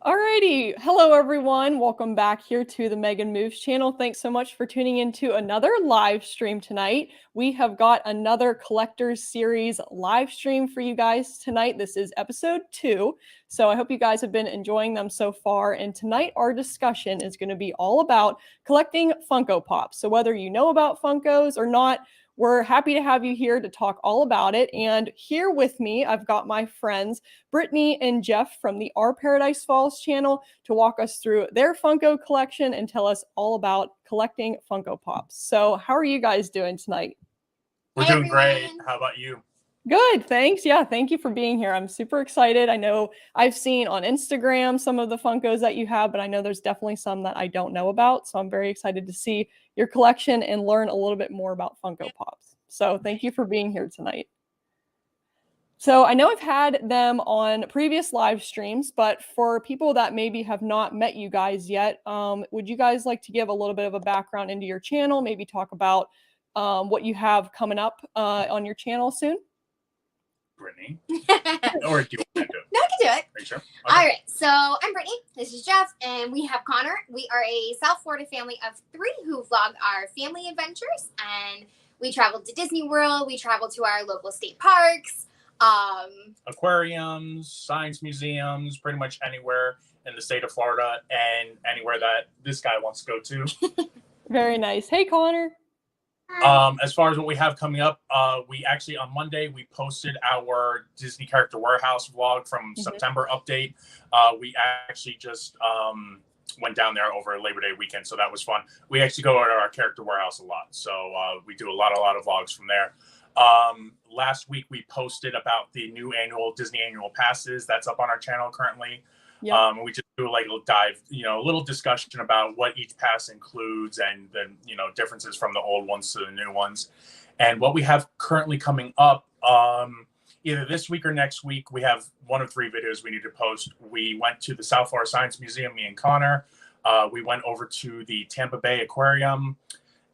Alrighty, hello everyone. Welcome back here to the Megan Moves channel. Thanks so much for tuning into another live stream tonight. We have got another collector's series live stream for you guys tonight. This is episode 2. So I hope you guys have been enjoying them so far. And tonight our discussion is going to be all about collecting Funko Pops. So whether you know about Funkos or not, we're happy to have you here to talk all about it. And here with me, I've got my friends, Brittany and Jeff from the Our Paradise Falls channel to walk us through their Funko collection and tell us all about collecting Funko Pops. So how are you guys doing tonight? We're doing great. How about you? Good, thanks. Yeah, thank you for being here. I'm super excited. I know I've seen on Instagram some of the Funkos that you have, but I know there's definitely some that I don't know about. So I'm very excited to see your collection and learn a little bit more about Funko Pops. So thank you for being here tonight. So I know I've had them on previous live streams, but for people that maybe have not met you guys yet, would you guys like to give a little bit of a background into your channel, maybe talk about what you have coming up on your channel soon? Brittany? Or do you want to do it? No, I can do it. Are you sure? Okay. All right. So I'm Brittany. This is Jeff. And we have Connor. We are a South Florida family of 3 who vlog our family adventures. And we travel to Disney World. We travel to our local state parks. Aquariums, science museums, pretty much anywhere in the state of Florida and anywhere that this guy wants to go to. Very nice. Hey, Connor. As far as what we have coming up, we actually on Monday we posted our Disney Character Warehouse vlog from September update. We actually just went down there over Labor Day weekend, so that was fun. We actually go to our Character Warehouse a lot, so we do a lot of vlogs from there. Last week we posted about the new Disney annual passes that's up on our channel currently. Yep. We just do like a little dive, a little discussion about what each pass includes and the, differences from the old ones to the new ones. And what we have currently coming up, either this week or next week, we have 1 of 3 videos we need to post. We went to the South Florida Science Museum, me and Connor. We went over to the Tampa Bay Aquarium.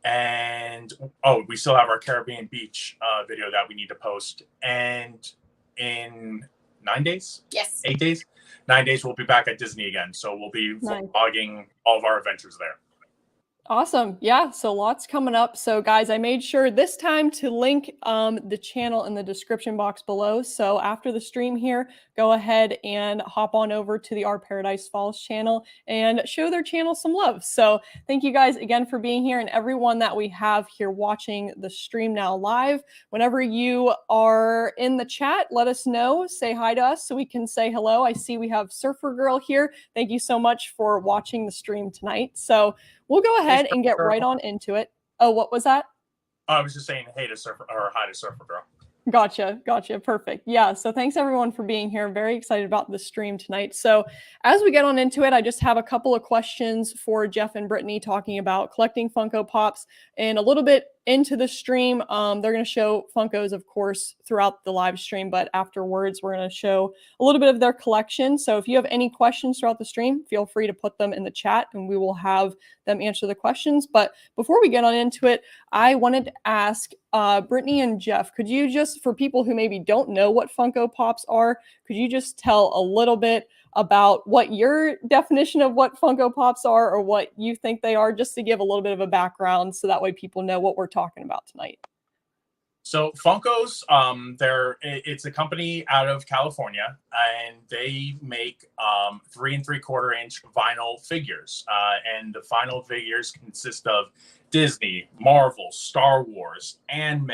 And, we still have our Caribbean Beach video that we need to post. And in 9 days? Yes. 8 days? 9 days, we'll be back at Disney again. So we'll be vlogging all of our adventures there. Awesome. Yeah, so lots coming up. So guys, I made sure this time to link the channel in the description box below. So after the stream here, go ahead and hop on over to the Our Paradise Falls channel and show their channel some love. So thank you guys again for being here, and everyone that we have here watching the stream now live. Whenever you are in the chat, let us know, say hi to us so we can say hello. I see we have Surfer Girl here. Thank you so much for watching the stream tonight. So we'll go ahead and get right on into it. Oh, what was that? I was just saying hey to Surfer, or hi to Surfer Girl. Gotcha. Perfect. Yeah. So thanks everyone for being here. Very excited about the stream tonight. So as we get on into it, I just have a couple of questions for Jeff and Brittany talking about collecting Funko Pops, and a little bit into the stream. They're going to show Funkos, of course, throughout the live stream, but afterwards we're going to show a little bit of their collection. So if you have any questions throughout the stream, feel free to put them in the chat and we will have them answer the questions. But before we get on into it, I wanted to ask Brittany and Jeff, could you just, for people who maybe don't know what Funko Pops are, could you just tell a little bit about what your definition of what Funko Pops are, or what you think they are, just to give a little bit of a background so that way people know what we're talking about tonight? So Funkos, it's a company out of California, and they make 3 3/4 inch vinyl figures. And the vinyl figures consist of Disney, Marvel, Star Wars, anime,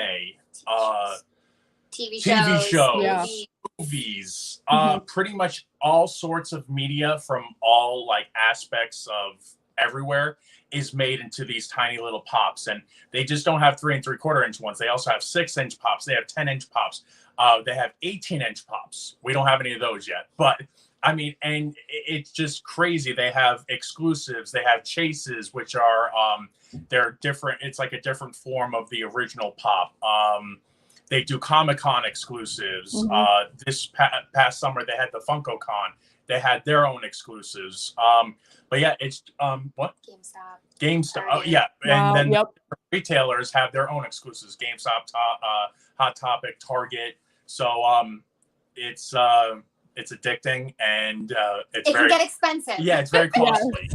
TV shows, yeah. movies, pretty much all sorts of media from all aspects of everywhere is made into these tiny little pops. And they just don't have 3 3/4 inch ones. They also have 6-inch pops. They have 10-inch pops. They have 18-inch pops. We don't have any of those yet, but I mean, and it's just crazy. They have exclusives. They have chases, which are they're different. It's like a different form of the original pop. They do Comic-Con exclusives. This past summer, they had the Funko Con. They had their own exclusives. But yeah, it's what? GameStop. Oh yeah, wow, and then retailers have their own exclusives. GameStop, Hot Topic, Target. So it's it's addicting, and it's It very can get expensive. yeah, it's very costly.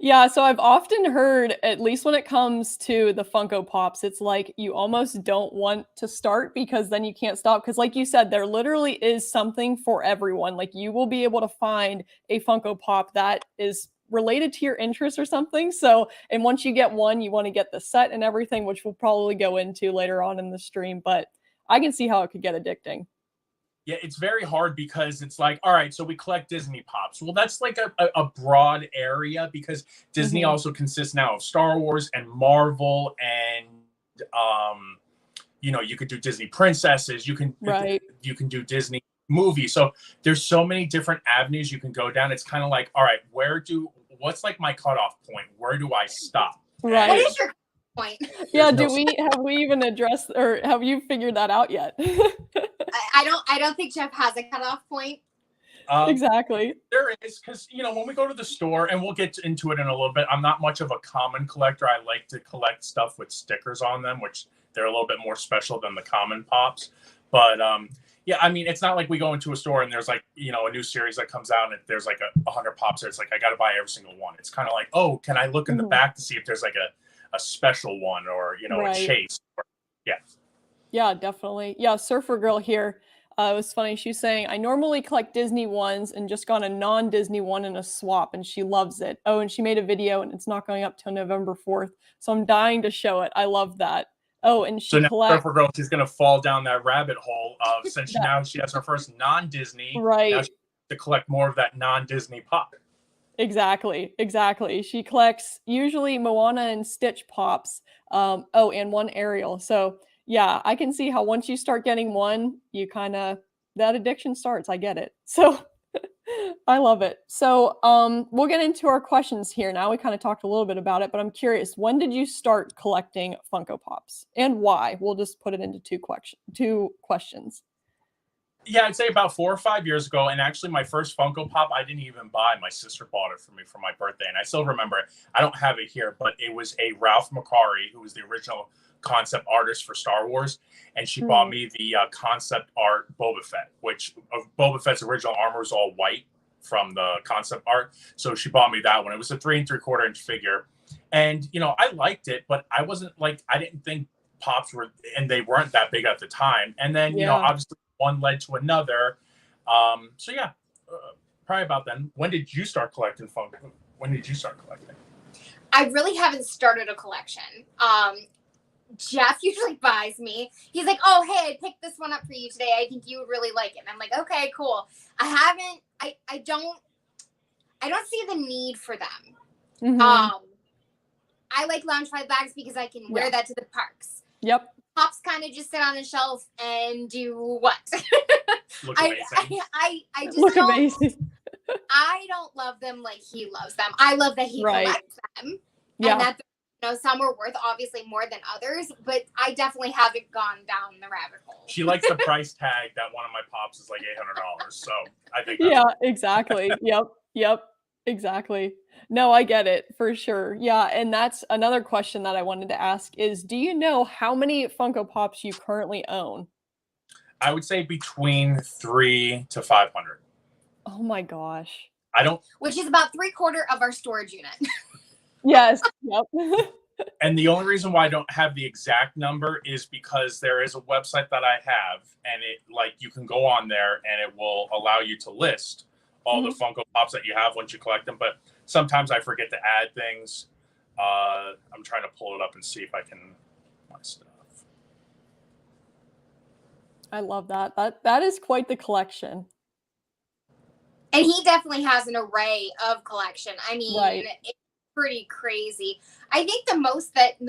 Yeah, so I've often heard, at least when it comes to the Funko Pops, it's like you almost don't want to start because then you can't stop. Because, like you said, there literally is something for everyone. Like, you will be able to find a Funko Pop that is related to your interest or something. So, and once you get one, you want to get the set and everything, which we'll probably go into later on in the stream. But I can see how it could get addicting. Yeah, it's very hard because it's like, all right, so we collect Disney Pops. Well, that's like a broad area because Disney also consists now of Star Wars and Marvel, and you know, you could do Disney princesses, you can do Disney movies. So there's so many different avenues you can go down. It's kind of like, all right, what's like my cutoff point? Where do I stop? Right. What is your point? Yeah, have we even addressed, or have you figured that out yet? I don't think Jeff has a cutoff point. Exactly. There is, because, you know, when we go to the store, and we'll get into it in a little bit, I'm not much of a common collector. I like to collect stuff with stickers on them, which they're a little bit more special than the common Pops. But yeah, I mean, it's not like we go into a store and there's like, you know, a new series that comes out and there's like 100 Pops there. It's like, I got to buy every single one. It's kind of like, oh, can I look in the back to see if there's like a special one, or, you know, a chase? Yeah. Yeah, definitely. Yeah, Surfer Girl here. It was funny. She's saying, I normally collect Disney ones and just got a non-Disney one in a swap, and she loves it. Oh, and she made a video, and it's not going up till November 4th. So I'm dying to show it. I love that. Oh, and she collects. Surfer Girl, she's going to fall down that rabbit hole of, since now she has her first non-Disney. Right. Now she has to collect more of that non-Disney Pop. Exactly. She collects usually Moana and Stitch Pops. Oh, and one Ariel. So yeah, I can see how once you start getting one, you that addiction starts. I get it. So I love it. So we'll get into our questions here now. We kind of talked a little bit about it, but I'm curious, when did you start collecting Funko Pops and why? We'll just put it into two questions. Yeah, I'd say about 4 or 5 years ago. And actually, my first Funko Pop, I didn't even buy. My sister bought it for me for my birthday. And I still remember it. I don't have it here, but it was a Ralph McQuarrie, who was the original concept artist for Star Wars. And she bought me the concept art Boba Fett, which Boba Fett's original armor was all white from the concept art. So she bought me that one. It was a 3 3/4 inch figure. And, you know, I liked it, but I wasn't like, I didn't think Pops were, and they weren't that big at the time. And then, you know, obviously, one led to another. So yeah, probably about then. When did you start collecting Funko? When did you start collecting? I really haven't started a collection. Jeff usually buys me. He's like, oh, hey, I picked this one up for you today. I think you would really like it. And I'm like, okay, cool. I don't see the need for them. I like Loungefly bags because I can wear that to the parks. Yep. Pops kind of just sit on a shelf and do what? Look amazing. I just look amazing. I don't love them like he loves them. I love that he collects them. Yeah. And that, you know, some are worth obviously more than others, but I definitely haven't gone down the rabbit hole. She likes the price tag that one of my Pops is like $800. So I think exactly. Yep. Exactly. No, I get it for sure. Yeah, and that's another question that I wanted to ask is, do you know how many Funko Pops you currently own? I would say between 300 to 500. Oh my gosh. Which is about 3/4 of our storage unit. Yes. Yep. And the only reason why I don't have the exact number is because there is a website that I have, and it, like, you can go on there and it will allow you to list all the Funko Pops that you have once you collect them. But sometimes I forget to add things. I'm trying to pull it up and see if I can my stuff. I love that. That is quite the collection. And he definitely has an array of collection. I mean, it's pretty crazy. I think the most that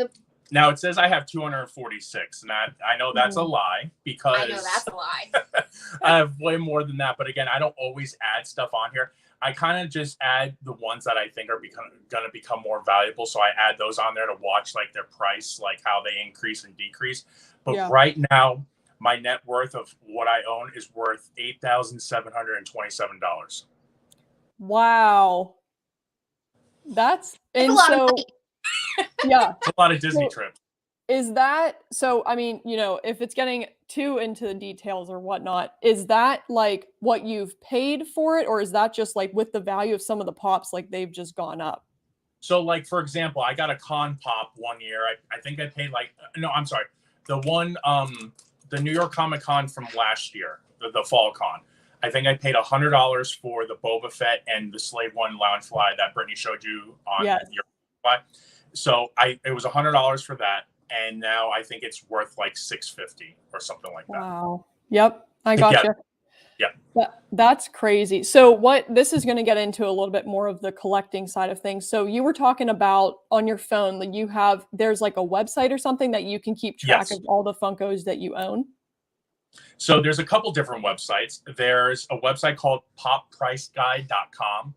now it says I have 246, and I know that's a line because I know that's a lie. I have way more than that. But again, I don't always add stuff on here. I kind of just add the ones that I think are going to become more valuable. So I add those on there to watch like their price, like how they increase and decrease. But right now, my net worth of what I own is worth $8,727. Wow. That's a lot of money. Yeah. It's a lot of Disney trips. Is that so? I mean, if it's getting too into the details or whatnot, is that like what you've paid for it, or is that just like with the value of some of the pops, like they've just gone up? So, like, for example, I got a con pop one year. I think I paid like, no, I'm sorry. The one, the New York Comic Con from last year, the fall con. I think I paid $100 for the Boba Fett and the Slave One Loungefly that Brittany showed you on your fly. So it was $100 for that. And now I think it's worth like $650 or something like that. Wow. Yep. I gotcha. Yeah. That's crazy. So what this is going to get into a little bit more of the collecting side of things. So you were talking about on your phone that there's like a website or something that you can keep track of all the Funkos that you own. So there's a couple different websites. There's a website called poppriceguide.com.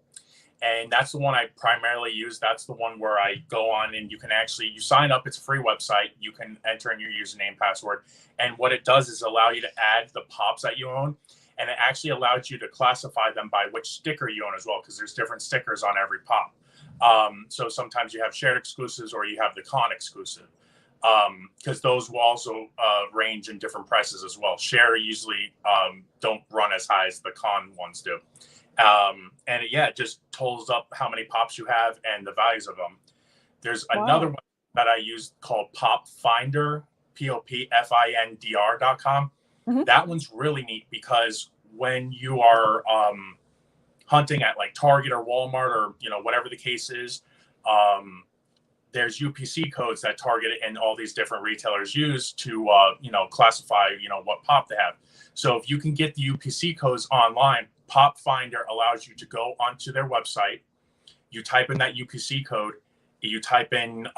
And that's the one I primarily use. That's the one where I go on and you sign up. It's a free website. You can enter in your username, password. And what it does is allow you to add the pops that you own. And it actually allows you to classify them by which sticker you own as well, because there's different stickers on every pop. So sometimes you have shared exclusives or you have the con exclusive, because those will also range in different prices as well. Share usually don't run as high as the con ones do. And it just totals up how many pops you have and the values of them. There's another one that I use called Pop Finder, POPFINDR.com. Mm-hmm. That one's really neat because when you are hunting at like Target or Walmart or whatever the case is, there's UPC codes that Target and all these different retailers use to classify what pop they have. So if you can get the UPC codes online, Pop Finder allows you to go onto their website. You type in that UPC code. You type in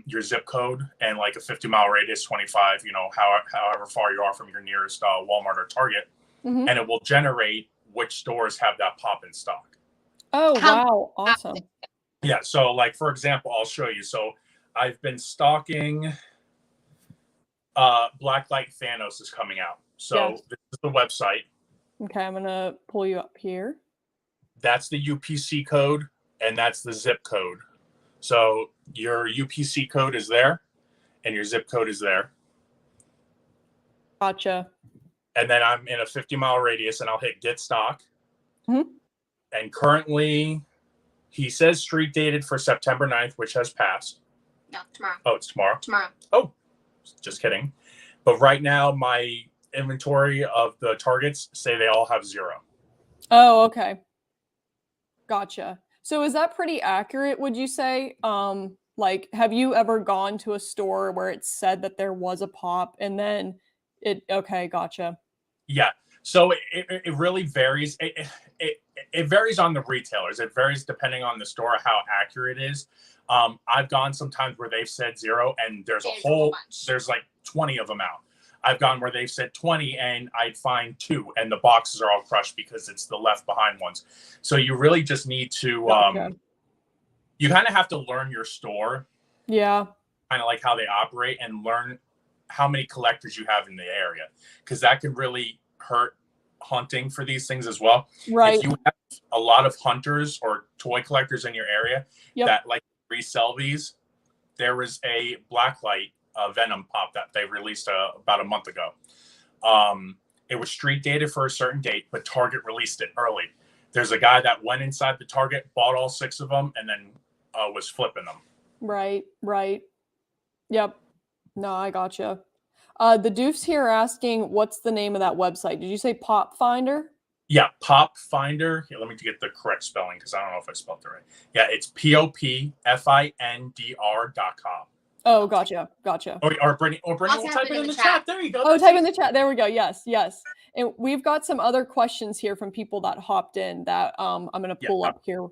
your zip code and like a 50-mile radius, 25, however far you are from your nearest Walmart or Target, and it will generate which stores have that pop in stock. Oh, wow. Awesome. Yeah. So like, for example, I'll show you. So I've been stocking Blacklight Thanos is coming out. So this is the website. Okay. I'm going to pull you up here. That's the UPC code and that's the zip code. So your UPC code is there and your zip code is there. Gotcha. And then I'm in a 50-mile radius and I'll hit get stock. Mm-hmm. And currently he says street dated for September 9th, which has passed. No, tomorrow. Oh, it's tomorrow? Tomorrow. Oh, just kidding. But right now my inventory of the targets say they all have 0. Oh, okay. Gotcha. So is that pretty accurate, would you say? Like, have you ever gone to a store where it said that there was a pop and then okay, gotcha. Yeah. So it really varies. It varies on the retailers. It varies depending on the store, how accurate it is. I've gone sometimes where they've said 0 and there's like 20 of them out. I've gone where they've said 20 and I'd find 2 and the boxes are all crushed because it's the left behind ones. So you really just need to, you kind of have to learn your store. Yeah. Kind of like how they operate and learn how many collectors you have in the area. Because that can really hurt hunting for these things as well. Right. If you have a lot of hunters or toy collectors in your area that like resell these, there was a Blacklight Venom pop that they released about a month ago. It was street dated for a certain date, but Target released it early. There's a guy that went inside the Target, bought all 6 of them, and then was flipping them. Right. Yep. No, I gotcha. The Doofs here are asking, what's the name of that website? Did you say Pop Finder? Yeah, Pop Finder. Here, let me get the correct spelling because I don't know if I spelled it right. Yeah, it's POPFINDR.com. Oh, gotcha. Or Brittany will type it in the chat. There you go. Oh, type in the chat. There we go. Yes. And we've got some other questions here from people that hopped in that I'm going to pull up here.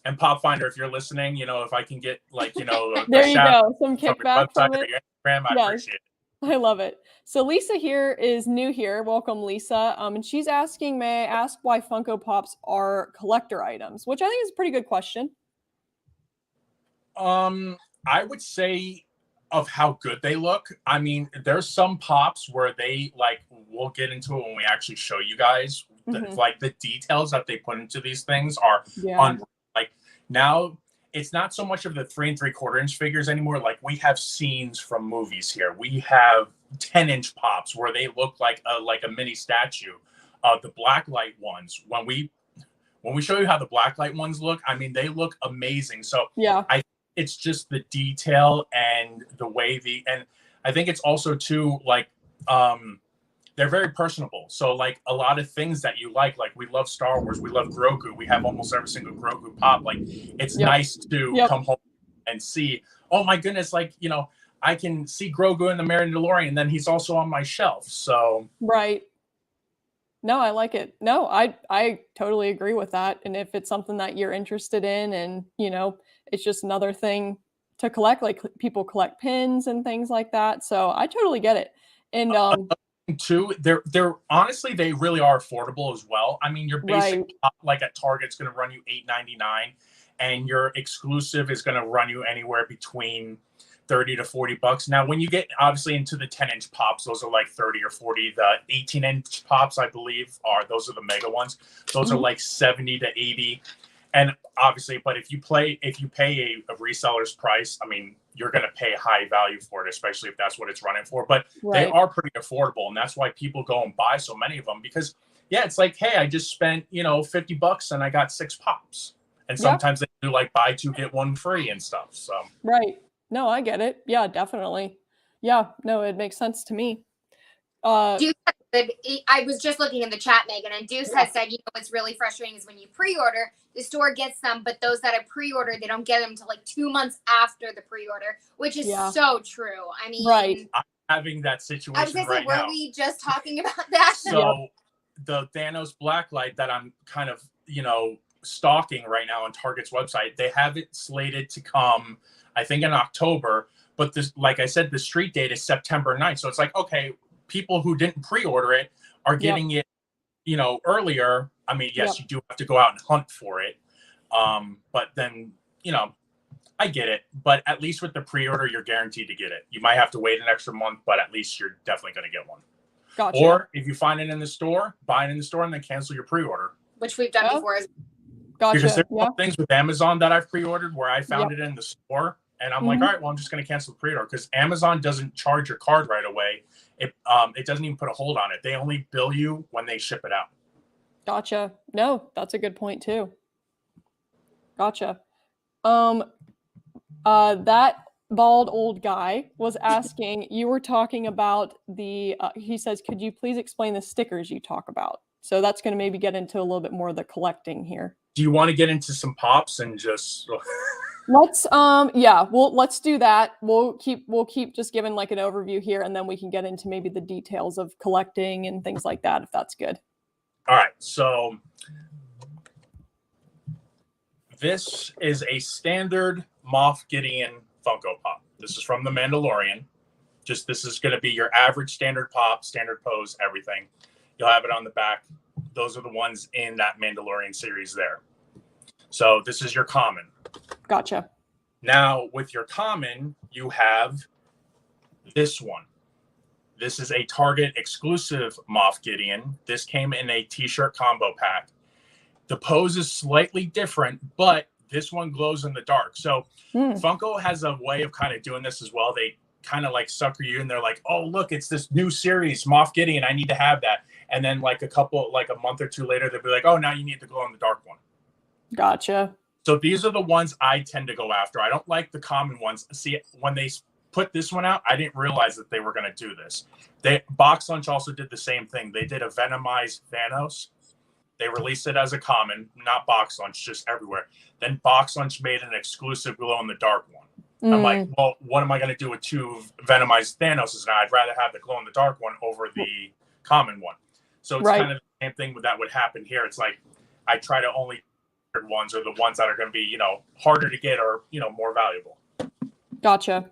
And Pop Finder, if you're listening, if I can get like, there you go. Some kickback from it. I appreciate it. I love it. So Lisa here is new here. Welcome, Lisa. And she's asking, may I ask why Funko Pops are collector items? Which I think is a pretty good question. I would say of how good they look. I mean, there's some pops where they like, we'll get into it when we actually show you guys. Like the details that they put into these things are unreal. Like now it's not so much of the 3 3/4-inch figures anymore. Like, we have scenes from movies here. We have 10-inch pops where they look like a mini statue. The blacklight ones, when we show you how the blacklight ones look, I mean, they look amazing. So Yeah. it's just the detail and the way and I think it's also too, like, they're very personable. So, like, a lot of things that you like we love Star Wars, we love Grogu, we have almost every single Grogu pop. Like, it's nice to come home and see, oh my goodness, like, you know, I can see Grogu in the Mandalorian, and then he's also on my shelf. So right. No, I like it. No, I totally agree with that. And if it's something that you're interested in, and you know, it's just another thing to collect, like people collect pins and things like that. So I totally get it. And too, they're honestly, they really are affordable as well. I mean, your basic pop, like at Target's going to run you $8.99, and your exclusive is going to run you anywhere between $30 to $40. Now, when you get obviously into the 10-inch pops, those are like 30 or 40. The 18-inch pops, I believe, those are the mega ones. Those are like 70 to 80. And obviously, but if you pay a reseller's price, I mean, you're going to pay high value for it, especially if that's what it's running for. But they are pretty affordable, and that's why people go and buy so many of them. Because it's like, hey, I just spent $50 and I got 6 pops. And sometimes they do like buy 2 get 1 free and stuff. So no, I get it. Yeah, definitely. Yeah, no, it makes sense to me. Deuce, I was just looking in the chat, Megan, and Deuce has said, what's really frustrating is when you pre-order, the store gets them, but those that have pre-ordered, they don't get them until like 2 months after the pre-order, which is so true. I mean, I'm having that situation I was gonna say, now. were we just talking about that? So the Thanos blacklight that I'm kind of, stalking right now on Target's website, they have it slated to come, I think, in October. But this, like I said, the street date is September 9th. So it's like, okay, people who didn't pre-order it are getting it, earlier. I mean, yes, you do have to go out and hunt for it. But then, I get it. But at least with the pre-order, you're guaranteed to get it. You might have to wait an extra month, but at least you're definitely going to get one. Gotcha. Or if you find it in the store, buy it in the store and then cancel your pre-order. Which we've done before. Gotcha. Because there are some things with Amazon that I've pre-ordered where I found it in the store, and I'm like, all right, well, I'm just going to cancel the pre-order, because Amazon doesn't charge your card right away. It doesn't even put a hold on it. They only bill you when they ship it out. Gotcha. No, that's a good point too. Gotcha. That bald old guy was asking, you were talking about he says, could you please explain the stickers you talk about? So that's going to maybe get into a little bit more of the collecting here. Do you want to get into some pops and just let's let's do that. We'll keep just giving like an overview here, and then we can get into maybe the details of collecting and things like that, if that's good. All right, so this is a standard Moff Gideon Funko Pop. This is from The Mandalorian. This is going to be your average standard pop, standard pose, everything. You'll have it on the back. Those are the ones in that Mandalorian series there. So this is your common. Gotcha. Now, with your common, you have this one. This is a Target exclusive Moff Gideon. This came in a t-shirt combo pack. The pose is slightly different, but this one glows in the dark. So Funko has a way of kind of doing this as well. They kind of like sucker you in. They're like, oh, look, it's this new series, Moff Gideon. I need to have that. And then like a month or two later, they'll be like, oh, now you need the glow in the dark one. Gotcha. So these are the ones I tend to go after. I don't like the common ones. See, when they put this one out, I didn't realize that they were going to do this. Box Lunch also did the same thing. They did a Venomized Thanos. They released it as a common, not Box Lunch, just everywhere. Then Box Lunch made an exclusive glow in the dark one. I'm like, well, what am I going to do with 2 Venomized Thanoses now? I'd rather have the glow in the dark one over the common one. So it's kind of the same thing that would happen here. It's like I try to only ones are the ones that are going to be, harder to get or, more valuable. Gotcha.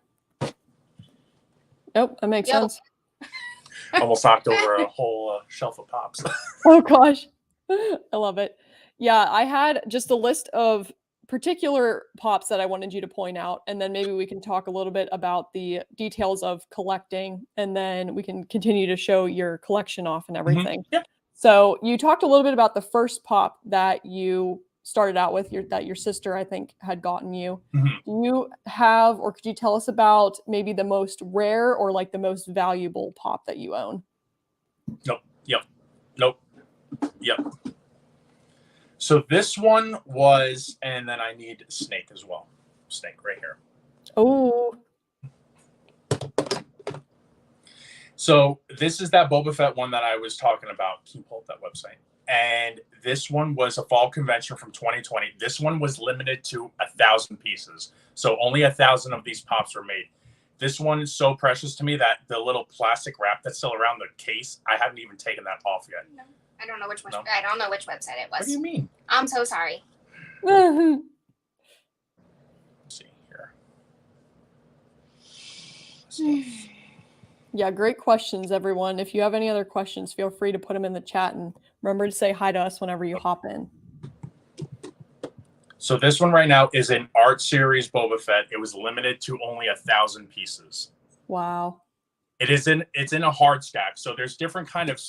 Nope, that makes sense. Almost knocked over a whole shelf of pops. Oh gosh, I love it. Yeah, I had just a list of particular pops that I wanted you to point out, and then maybe we can talk a little bit about the details of collecting, and then we can continue to show your collection off and everything. Yeah. So you talked a little bit about the first pop that you started out with, that your sister, I think, had gotten you. Mhm. Do you have, or could you tell us about maybe the most rare or like the most valuable pop that you own? Nope. Nope. Yep. So this one was, and then I need Snake as well. Snake right here. Oh. So this is that Boba Fett one that I was talking about. Can you pull up that website? And this one was a fall convention from 2020. This one was limited to 1,000 pieces. So only 1,000 of these pops were made. This one is so precious to me that the little plastic wrap that's still around the case, I haven't even taken that off yet. No, I don't know which one. No? I don't know which website it was. What do you mean? I'm so sorry. Let's see here. Yeah, great questions, everyone. If you have any other questions, feel free to put them in the chat, and remember to say hi to us whenever you hop in. So this one right now is an art series Boba Fett. It was limited to only 1,000 pieces. Wow. It's in a hard stack. So there's different kind of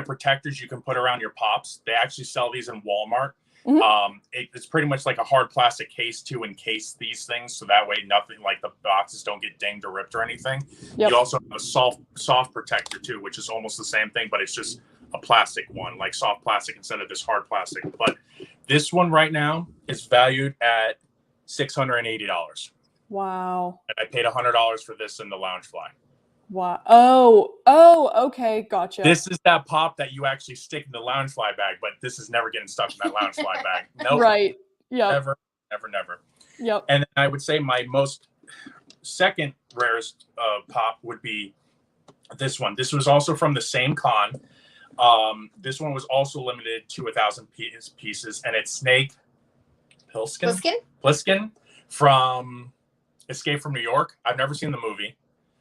protectors you can put around your pops. They actually sell these in Walmart. Mhm. It's pretty much like a hard plastic case to encase these things, so that way nothing like the boxes don't get dinged or ripped or anything. Yep. You also have a soft protector too, which is almost the same thing, but it's just a plastic one, like soft plastic instead of this hard plastic. But this one right now is valued at $680. Wow. And I paid $100 for this in the Loungefly. Wow. Oh, okay. Gotcha. This is that pop that you actually stick in the Loungefly bag, but this is never getting stuck in that Loungefly bag. Nope. Right. Yeah. Never. Yep. And I would say my second rarest pop would be this one. This was also from the same con. This one was also limited to 1,000 pieces, and it's Snake Plissken from Escape from New York. I've never seen the movie.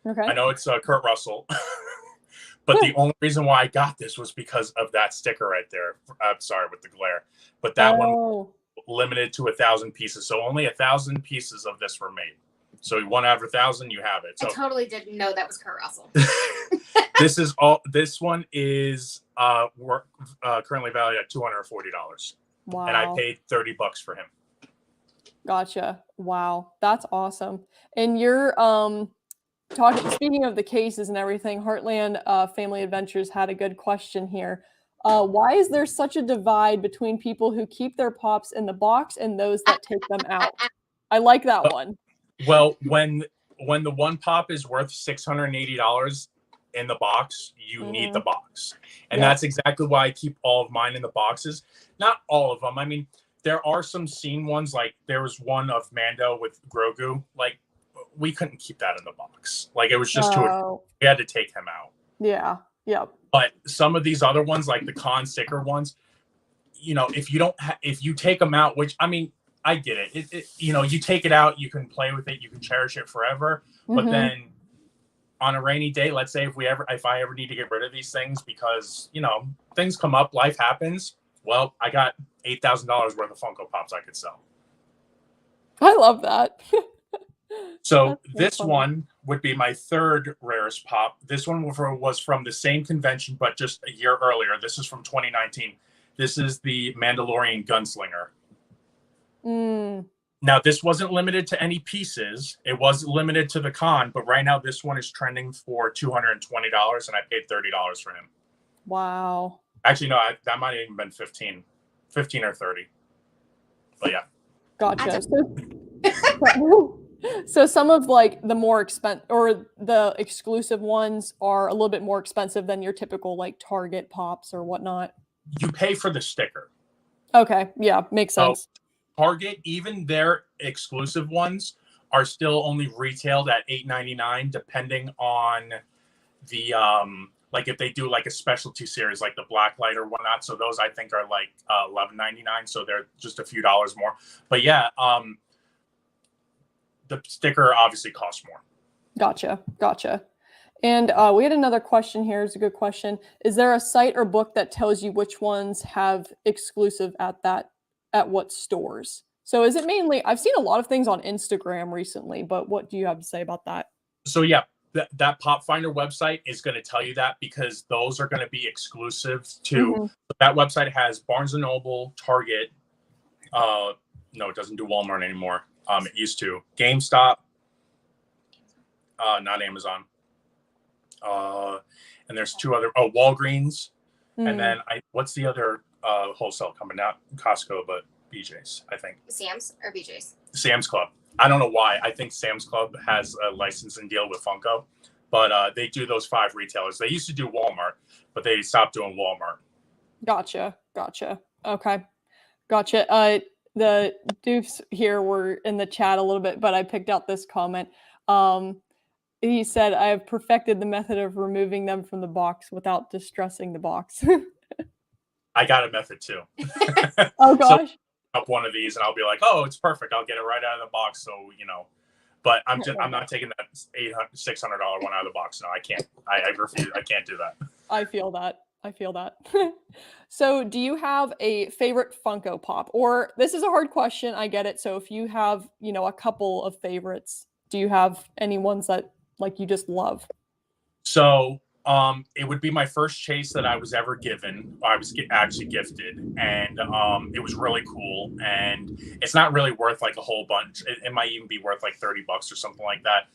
Okay. I know it's Kurt Russell, but the only reason why I got this was because of that sticker right there. I'm sorry with the glare, but that one limited to 1,000 pieces. So only 1,000 pieces of this were made. So you want to have 1,000, you have it. So I totally didn't know that was Kurt Russell. This one is currently valued at $240. Wow. And I paid $30 for him. Gotcha. Wow. That's awesome. And you're speaking of the cases and everything, Heartland Family Adventures had a good question here. Why is there such a divide between people who keep their pops in the box and those that take them out? I like that one. Well, when the one pop is worth $680 in the box, you need the box. And that's exactly why I keep all of mine in the boxes. Not all of them. I mean, there are some scene ones, like there was one of Mando with Grogu. Like, we couldn't keep that in the box. Like, it was just we had to take him out. Yeah. Yep. But some of these other ones, like the con sticker ones, you know, if you take them out, which, I mean, I get it. You know, you take it out, you can play with it, you can cherish it forever. But then on a rainy day, let's say if I ever need to get rid of these things because, you know, things come up, life happens. Well, I got $8,000 worth of Funko Pops I could sell. I love that. So this one would be my third rarest pop. This one was from the same convention, but just a year earlier. This is from 2019. This is the Mandalorian Gunslinger. Now, this wasn't limited to any pieces. It was limited to the con, but right now this one is trending for $220, and I paid $30 for him. Wow. Actually, no, that might have even been 15 or 30. But yeah. Gotcha. So some of like the more expensive or the exclusive ones are a little bit more expensive than your typical like Target pops or whatnot. You pay for the sticker. Okay. Yeah. Makes sense. Target, even their exclusive ones are still only retailed at $8.99, depending on the like if they do like a specialty series like the Blacklight or whatnot. So those I think are like $11.99, so they're just a few dollars more. But yeah, the sticker obviously costs more. Gotcha. And we had another question here. It's a good question. Is there a site or book that tells you which ones have exclusive at what stores? So is it mainly, I've seen a lot of things on Instagram recently, but what do you have to say about that? So yeah, that Pop Finder website is going to tell you that, because those are going to be exclusive to that website. Has Barnes and Noble, Target. No, it doesn't do Walmart anymore. It used to. GameStop. Not Amazon. And there's two other. Oh, Walgreens. And then what's the other wholesale company? Not Costco, but BJ's, I think. Sam's or BJ's? Sam's Club. I don't know why. I think Sam's Club has a licensing deal with Funko, but they do those 5 retailers. They used to do Walmart, but they stopped doing Walmart. Gotcha. Okay. Gotcha. The Doofs here were in the chat a little bit, but I picked out this comment. He said, I have perfected the method of removing them from the box without distressing the box. I got a method too. Oh gosh. So, up one of these and I'll be like, oh, it's perfect. I'll get it right out of the box. So, but I'm not taking that $600 one out of the box. No, I can't. I refuse. I can't do that. I feel that. So do you have a favorite Funko Pop? Or this is a hard question. I get it. So if you have, a couple of favorites, do you have any ones that like you just love? So it would be my first chase that I was ever given. I was actually gifted, and it was really cool. And it's not really worth like a whole bunch. It might even be worth like $30 or something like that.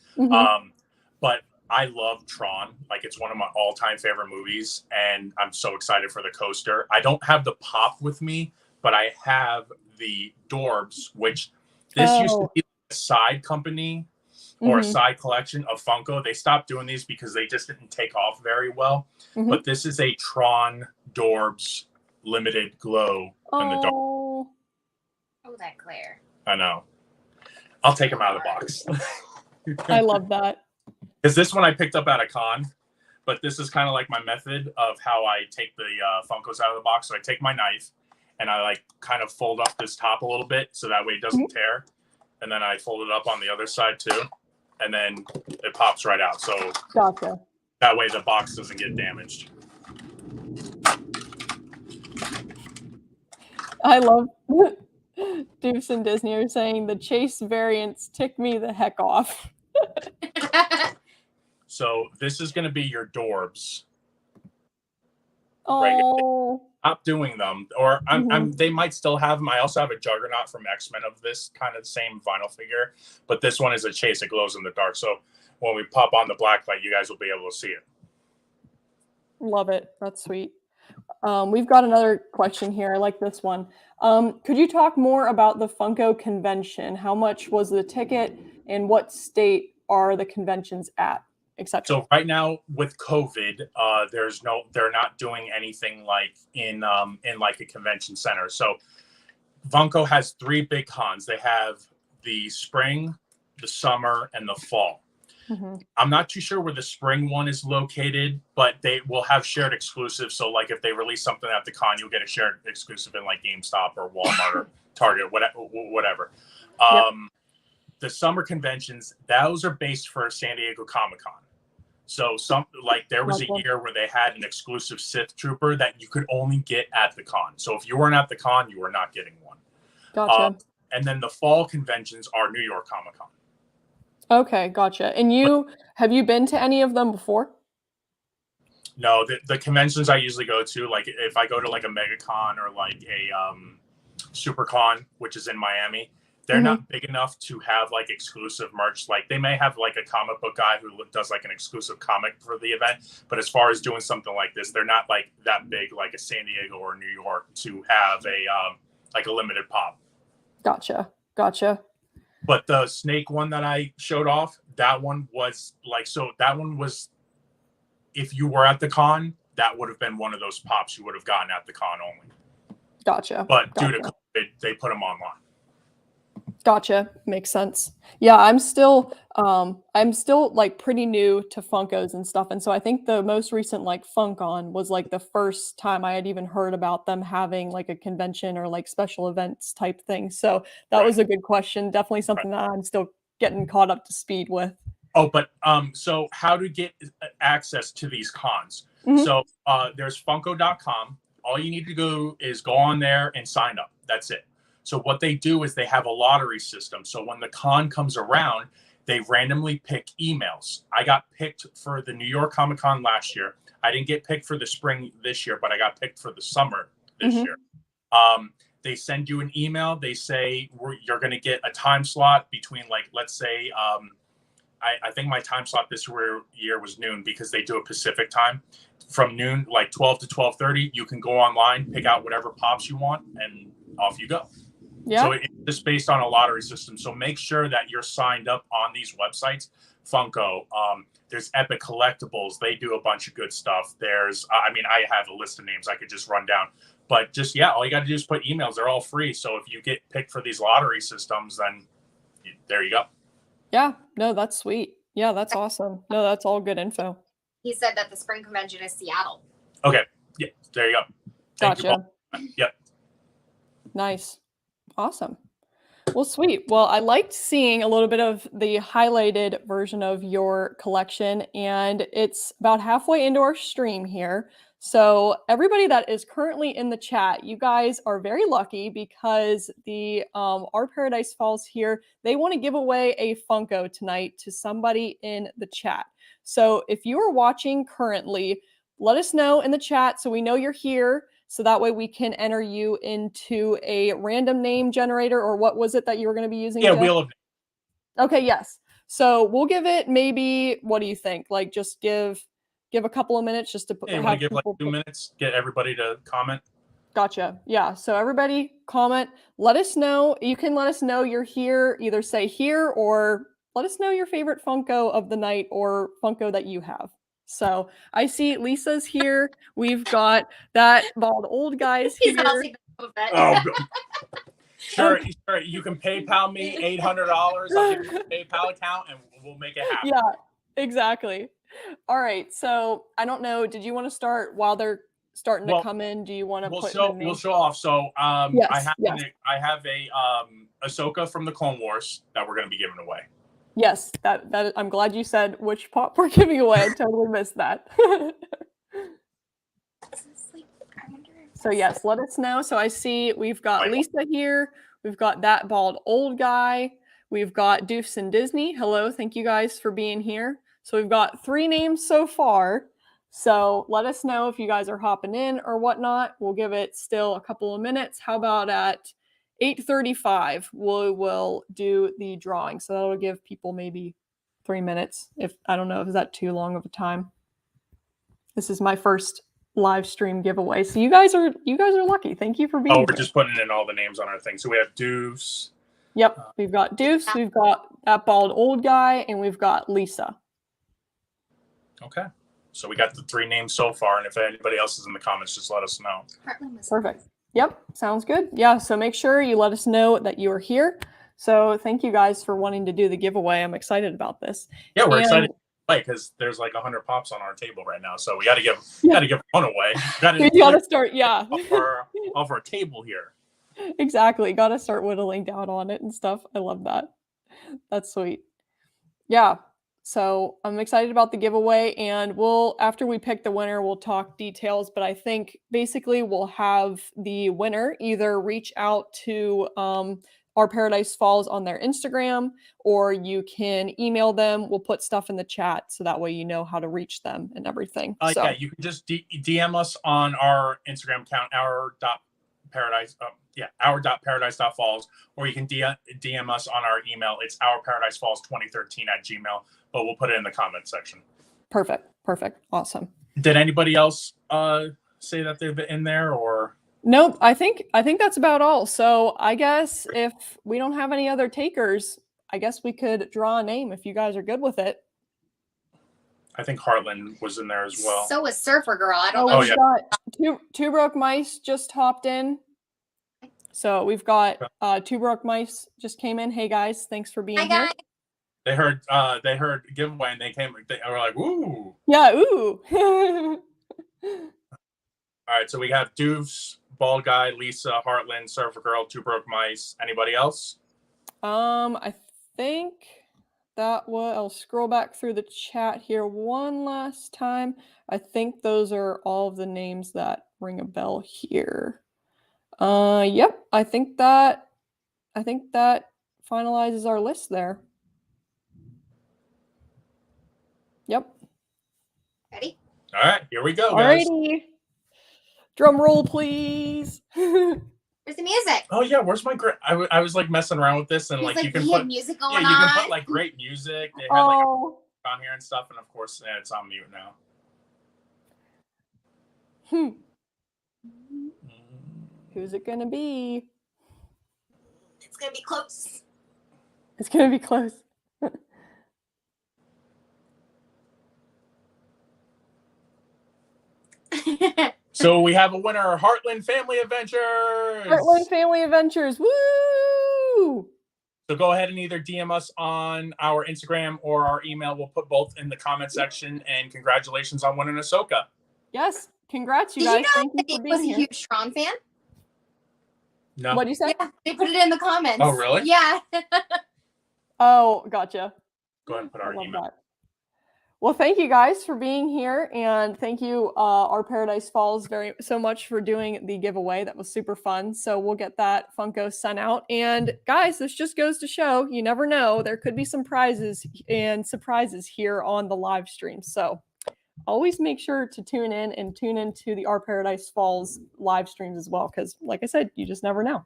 But I love Tron. Like, it's one of my all-time favorite movies, and I'm so excited for the coaster. I don't have the pop with me, but I have the Dorbs, which this used to be a side company or a side collection of Funko. They stopped doing these because they just didn't take off very well. But this is a Tron Dorbs limited glow in the dark. Oh, that glare. I know. I'll take them out of the box. I love that. Because this one I picked up at a con, but this is kind of like my method of how I take the Funkos out of the box. So I take my knife and I like kind of fold up this top a little bit so that way it doesn't tear. And then I fold it up on the other side too. And then it pops right out. So gotcha. That way the box doesn't get damaged. I love Doofs and Disney are saying the chase variants tick me the heck off. So this is going to be your Dorbs. Oh. Right. Stop doing them, or they might still have them. I also have a Juggernaut from X-Men of this kind of the same vinyl figure, but this one is a chase. It glows in the dark. So when we pop on the black light, you guys will be able to see it. Love it. That's sweet. We've got another question here. I like this one. Could you talk more about the Funko convention? How much was the ticket, and what state are the conventions at, etc.? So right now with COVID, they're not doing anything like in like a convention center. So Funko has 3 big cons. They have the spring, the summer, and the fall. I'm not too sure where the spring one is located, but they will have shared exclusives. So like if they release something at the con, you'll get a shared exclusive in like GameStop or Walmart or Target, whatever. The summer conventions, those are based for San Diego Comic-Con. So there was a year where they had an exclusive Sith Trooper that you could only get at the con. So if you weren't at the con, you were not getting one. Gotcha. And then the fall conventions are New York Comic-Con. Okay, gotcha. And have you been to any of them before? No, the conventions I usually go to, like if I go to like a MegaCon or like a SuperCon, which is in Miami, they're not big enough to have like exclusive merch. Like they may have like a comic book guy who does like an exclusive comic for the event, but as far as doing something like this, they're not like that big, like a San Diego or New York, to have a limited pop. Gotcha. But the snake one that I showed off, that one was if you were at the con, that would have been one of those pops you would have gotten at the con only. Gotcha. But due to COVID, they put them online. Gotcha. Makes sense. Yeah, I'm still like pretty new to Funkos and stuff. And so I think the most recent like FunCon was like the first time I had even heard about them having like a convention or like special events type thing. So that was a good question. Definitely something that I'm still getting caught up to speed with. Oh, but so how to get access to these cons? So there's Funko.com. All you need to do is go on there and sign up. That's it. So what they do is they have a lottery system. So when the con comes around, They randomly pick emails. I got picked for the New York Comic Con last year. I didn't get picked for the spring this year, but I got picked for the summer this year. They send you an email. They say you're going to get a time slot between, like, let's say, I think my time slot this year was noon because they do a Pacific time. From noon, like 12 to 12:30, you can go online, pick out whatever pops you want, and off you go. Yeah. So it's just based on a lottery system. So make sure that you're signed up on these websites. Funko, there's Epic Collectibles. They do a bunch of good stuff. There's, I mean, I have a list of names I could just run down. But just, yeah, all you got to do is put emails. They're all free. So if you get picked for these lottery systems, then there you go. Yeah, no, that's sweet. Yeah, that's awesome. No, that's all good info. He said that the spring convention is Seattle. Okay. Yeah, there you go. Thank Gotcha. you. Yep. Nice. Awesome. Well, sweet. Well, I liked seeing a little bit of the highlighted version of your collection, and it's about halfway into our stream here. So everybody that is currently in the chat, you guys are very lucky because the Our Paradise Falls here, they want to give away a Funko tonight to somebody in the chat. So if you are watching currently, let us know in the chat so we know you're here. So that way we can enter you into a random name generator, or what was it that you were going to be using? Yeah, Jeff? Wheel of Names. Okay, yes. So we'll give it maybe, what do you think? Like just give a couple of minutes just to Yeah, you want to give like 2 minutes, get everybody to comment? Gotcha. Yeah. So everybody comment, let us know. You can let us know you're here, either say here or let us know your favorite Funko of the night or Funko that you have. So I see Lisa's here. We've got that bald old guy's He's here. Oh, sure. You can PayPal me $800. I'll give you a PayPal account and we'll make it happen. Yeah, exactly. All right. So I don't know. Did you want to start while they're starting to come in? Do you want to we'll put show off. So yes, I have a Ahsoka from the Clone Wars that we're going to be giving away. Yes, that I'm glad you said which pop we're giving away. I totally missed that. So yes, let us know. So I see we've got Lisa here. We've got that bald old guy. We've got Doofs and Disney. Hello, thank you guys for being here. So we've got 3 names so far. So let us know if you guys are hopping in or whatnot. We'll give it still a couple of minutes. How about at 8:35, we will do the drawing. So that'll give people maybe 3 minutes. If I don't know, is that too long of a time? This is my first live stream giveaway. So you guys are lucky. Thank you for being here. We're just putting in all the names on our thing. So we have Doofs. Yep, we've got Doofs, we've got that bald old guy, and we've got Lisa. Okay. So we got the 3 names so far, and if anybody else is in the comments, just let us know. Perfect. Yep, sounds good. Yeah, so make sure you let us know that you are here. So thank you guys for wanting to do the giveaway. I'm excited about this. Yeah, we're excited because there's like 100 pops on our table right now, so we got to give one away. We got to start, yeah, off our table here. Exactly, got to start whittling down on it and stuff. I love that. That's sweet. Yeah. So I'm excited about the giveaway, and after we pick the winner, we'll talk details, but I think basically we'll have the winner either reach out to Our Paradise Falls on their Instagram, or you can email them. We'll put stuff in the chat so that way you know how to reach them and everything. Yeah, you can just DM us on our Instagram account, our.paradise.falls, or you can DM us on our email. It's ourparadisefalls2013@gmail.com, but we'll put it in the comment section. Perfect. Awesome. Did anybody else say that they've been in there, or? Nope. I think that's about all. So I guess if we don't have any other takers, I guess we could draw a name if you guys are good with it. I think Heartland was in there as well. So was Surfer Girl. I don't know. We've got Two Broke Mice just hopped in. So we've got Two Broke Mice just came in. Hey guys, thanks for being here. They heard giveaway and they were like, ooh. Yeah, ooh. All right, so we have Doofs, Bald Guy, Lisa, Heartland, Surfer Girl, Two Broke Mice. Anybody else? I think that I'll scroll back through the chat here one last time. I think those are all of the names that ring a bell here. Yep, I think that finalizes our list there. Yep. Ready? All right, here we go, guys. Alrighty. Drum roll, please. Where's the music? Oh yeah, where's my I was like messing around with this, and He's like, like, you can we put had music going you can on. put like great music. They had like Oh. on here and stuff, and of course, yeah, it's on mute now. Who's it gonna be? It's gonna be close. It's gonna be close. So we have a winner, Heartland Family Adventures. Heartland Family Adventures. Woo! So go ahead and either DM us on our Instagram or our email. We'll put both in the comment section. And congratulations on winning Ahsoka. Yes, congrats, you Did guys. you know Thank you that for Dave being was a here. huge Tron fan? No. What do you say? Yeah, they put it in the comments. Oh, really? Yeah. Oh, gotcha. Go ahead and put I our love email. that. Well, thank you guys for being here, and thank you, our Paradise Falls, so much for doing the giveaway. That was super fun. So we'll get that Funko sent out. And guys, this just goes to show you never know. There could be some prizes and surprises here on the live stream. So always make sure to tune in and tune into the Our Paradise Falls live streams as well, because like I said, you just never know.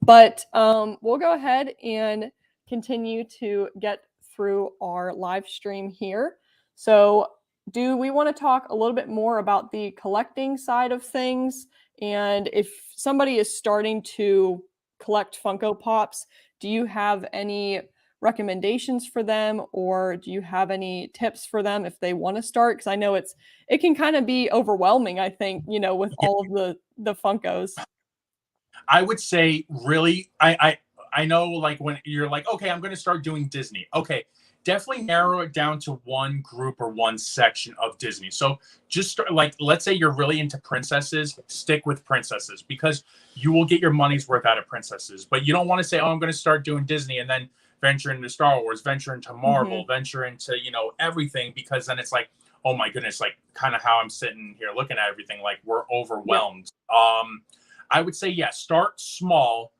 But we'll go ahead and continue to get through our live stream here. So do we want to talk a little bit more about the collecting side of things? And if somebody is starting to collect Funko Pops, do you have any recommendations for them, or do you have any tips for them if they want to start? Because I know it can kind of be overwhelming, I think, with all of the Funkos. I would say really, I know, like, when you're like, okay, I'm going to start doing Disney. Okay, definitely narrow it down to one group or one section of Disney. So just start, like, let's say you're really into princesses, stick with princesses, because you will get your money's worth out of princesses. But you don't want to say, oh, I'm going to start doing Disney and then venture into Star Wars, venture into Marvel, venture into, everything, because then it's like, oh my goodness, like kind of how I'm sitting here looking at everything, like we're overwhelmed. Yeah. I would say, yeah, start small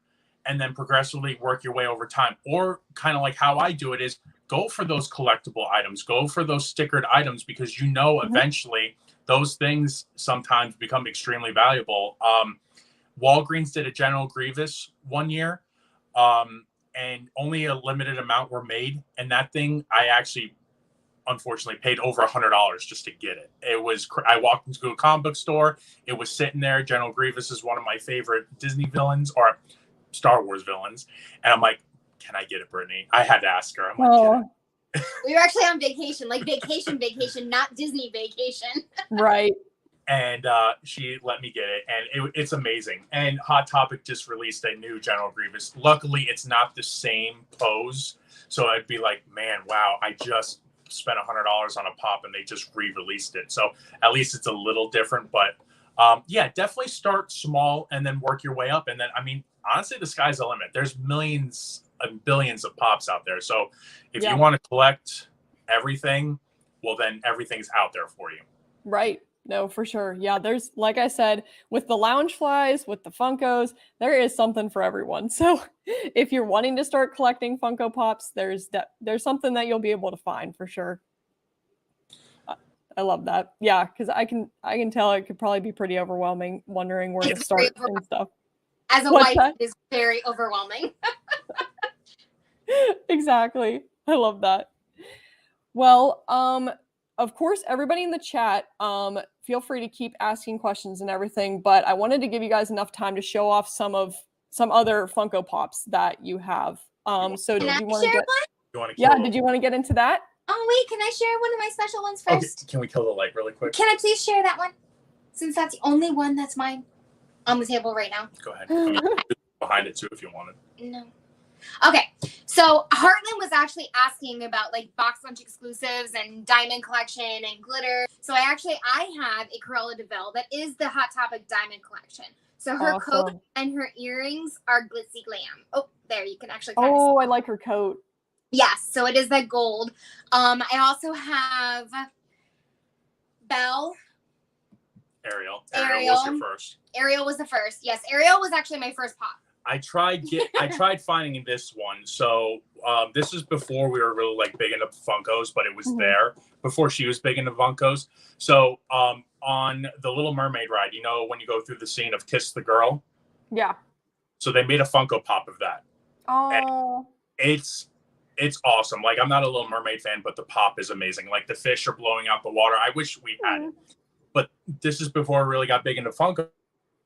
and then progressively work your way over time. Or kind of like how I do it is go for those collectible items, go for those stickered items, because eventually those things sometimes become extremely valuable. Walgreens did a General Grievous one year, and only a limited amount were made. And that thing, I actually unfortunately paid over $100 just to get it. I walked into a comic book store, it was sitting there. General Grievous is one of my favorite Disney villains, or Star Wars villains, and I'm like, can I get it, Brittany? I had to ask her. I'm like, we were actually on vacation, like vacation, not Disney vacation. Right. And she let me get it, and it's amazing. And Hot Topic just released a new General Grievous. Luckily, it's not the same pose, so I'd be like, man, wow, I just spent $100 on a pop and they just re-released it. So at least it's a little different. But yeah, definitely start small and then work your way up. And then, I mean, honestly, the sky's the limit. There's millions and billions of pops out there. So if you want to collect everything, well, then everything's out there for you. Right. No, for sure. Yeah, there's, like I said, with the lounge flies, with the Funkos, there is something for everyone. So if you're wanting to start collecting Funko Pops, there's something that you'll be able to find for sure. I love that. Yeah, because I can tell it could probably be pretty overwhelming, wondering where to start and stuff. As a wife, it is very overwhelming. Exactly. I love that. Well, of course, everybody in the chat, feel free to keep asking questions and everything, but I wanted to give you guys enough time to show off some other Funko Pops that you have. So did you want to get did you want to get into that? Oh wait, can I share one of my special ones first? Okay, can we kill the light really quick? Can I please share that one? Since that's the only one that's mine on the table right now. Go ahead. I mean, behind it too if you wanted. No. Okay, so Heartland was actually asking about like box lunch exclusives and diamond collection and glitter. So I have a Cruella de Vil that is the Hot Topic diamond collection. So her coat and her earrings are glitzy glam. Oh, there, you can actually kind of see. I like her coat. Yes, so it is that gold. I also have Belle. Ariel was your first. Ariel was the first. Yes, Ariel was actually my first pop. I tried finding this one. So this is before we were really like big into Funkos, but it was there before she was big into Funkos. So on the Little Mermaid ride, you know, when you go through the scene of Kiss the Girl. Yeah. So they made a Funko Pop of that. Oh. And it's awesome. Like, I'm not a Little Mermaid fan, but the pop is amazing. Like, the fish are blowing out the water. I wish we had it. But this is before I really got big into Funko.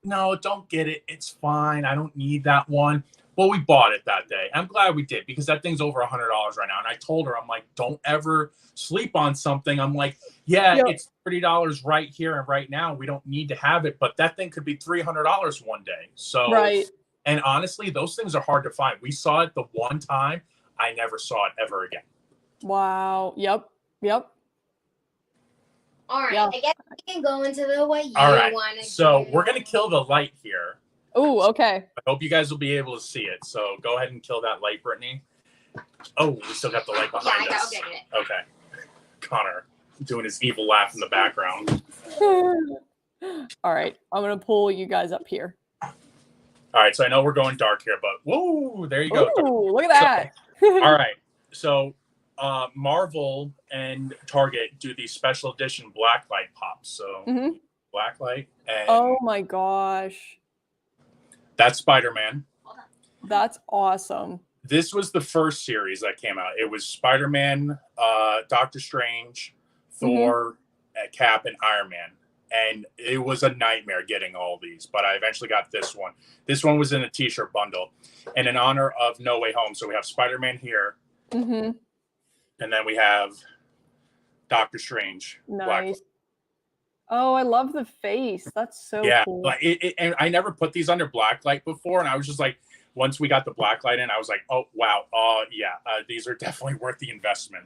No, don't get it. It's fine. I don't need that one. Well, we bought it that day. I'm glad we did, because that thing's over $100 right now. And I told her, I'm like, don't ever sleep on something. I'm like, yeah, it's $30 right here and right now. We don't need to have it, but that thing could be $300 one day. So, and honestly, those things are hard to find. We saw it the one time. I never saw it ever again. Wow. Yep. All right. I guess we can go into the what you want to do. So we're going to kill the light here. Oh, okay. I hope you guys will be able to see it. So go ahead and kill that light, Brittany. Oh, we still got the light behind us. Okay. Connor doing his evil laugh in the background. All right. I'm going to pull you guys up here. All right. So I know we're going dark here, but whoa, there you go. Ooh, look at that. All right. So Marvel and Target do these special edition blacklight pops. So blacklight. And oh my gosh. That's Spider-Man. That's awesome. This was the first series that came out. It was Spider-Man, Doctor Strange, Thor, Cap, and Iron Man. And it was a nightmare getting all these, but I eventually got this one. This one was in a t-shirt bundle. And in honor of No Way Home, so we have Spider-Man here. And then we have Doctor Strange. Nice. Oh, I love the face. That's so cool. Yeah, and I never put these under blacklight before, and I was just like, once we got the blacklight in, I was like, oh, wow. These are definitely worth the investment.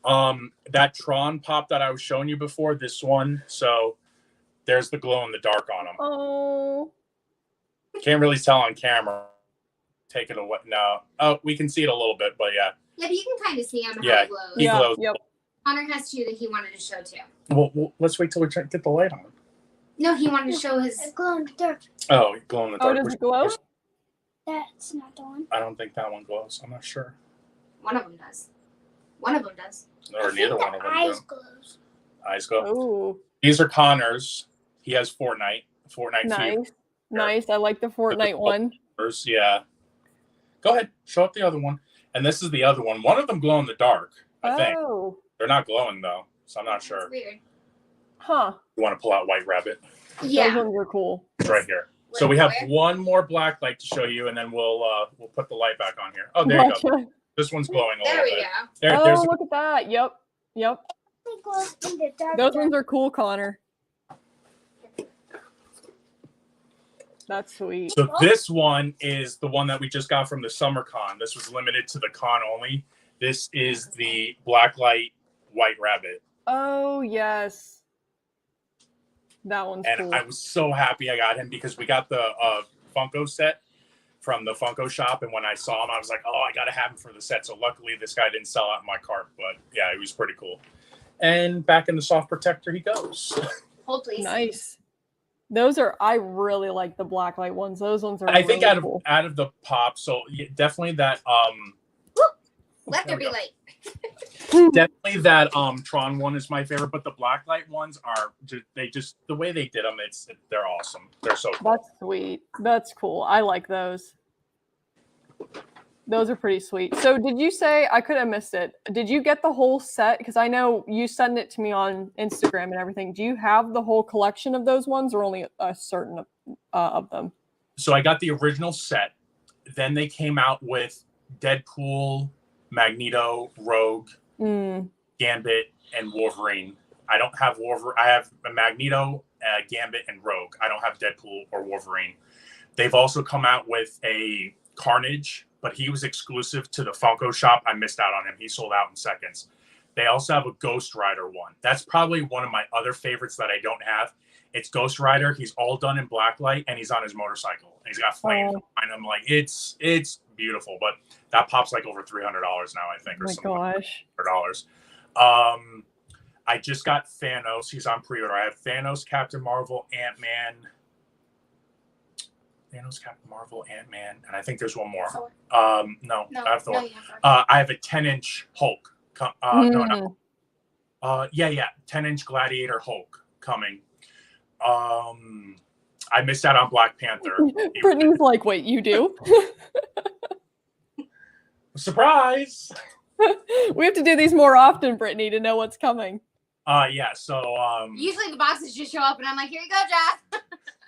That Tron pop that I was showing you before, this one, so there's the glow in the dark on them. Oh. Can't really tell on camera. Take it away. No. Oh, we can see it a little bit, but yeah. Yeah, but you can kind of see him how it glows. He glows. Yep. Connor has two that he wanted to show too. Well, let's wait till we get the light on. No, he wanted to show his glow in the dark. Oh, glow in the dark. Oh, does it glow? That's not the one. I don't think that one glows. I'm not sure. One of them does. One of them does. Or neither one of them eyes glows. Eyes glow. Oh. These are Connor's. He has Fortnite. Nice. Nice. I like the Fortnite one. Yeah. Go ahead. Show up the other one. And this is the other one. One of them glow in the dark, I think. They're not glowing, though, so I'm not sure. That's weird. Huh. You want to pull out White Rabbit? Yeah. Those ones are cool. It's right here. So we have one more black light to show you, and then we'll put the light back on here. Oh, there you go. This one's glowing a little bit. There we go. Oh, look at that. Yep. Those ones are cool, Connor. That's sweet. So this one is the one that we just got from the Summer Con. This was limited to the con only. This is the Blacklight White Rabbit. Oh, yes. That one's cool. And I was so happy I got him because we got the Funko set from the Funko shop. And when I saw him, I was like, oh, I got to have him for the set. So luckily this guy didn't sell out in my cart. But yeah, he was pretty cool. And back in the soft protector he goes. Hold, please. Nice. Those are, I really like the blacklight ones. Those ones are I think really cool. out of the pop, so definitely that let there be light. Definitely that Tron one is my favorite, but the blacklight ones are just the way they did them, they're awesome. They're so cool. That's sweet. That's cool. I like those. Those are pretty sweet. So did you say, I could have missed it, did you get the whole set? Because I know you sent it to me on Instagram and everything. Do you have the whole collection of those ones or only a certain of them? So I got the original set. Then they came out with Deadpool, Magneto, Rogue, Gambit, and Wolverine. I don't have Wolverine. I have a Magneto, Gambit, and Rogue. I don't have Deadpool or Wolverine. They've also come out with a Carnage, but he was exclusive to the Funko shop. I missed out on him. He sold out in seconds. They also have a Ghost Rider one. That's probably one of my other favorites that I don't have. It's Ghost Rider. He's all done in blacklight, and he's on his motorcycle. And he's got flames behind him. Like, it's beautiful, but that pops like over $300 now, I think, or something. Oh my gosh. $100. I just got Thanos. He's on pre-order. I have Thanos, Captain Marvel, Ant-Man. Thanos, Captain Marvel, Ant-Man, and I think there's one more. Thor. No, No, I have Thor. no, you have Thor. I have a 10-inch Hulk. No. Yeah, 10-inch Gladiator Hulk coming. I missed out on Black Panther. Brittany's like, wait, you do? Surprise! We have to do these more often, Brittany, to know what's coming. Yeah, so Usually the boxes just show up and I'm like, here you go, Jeff.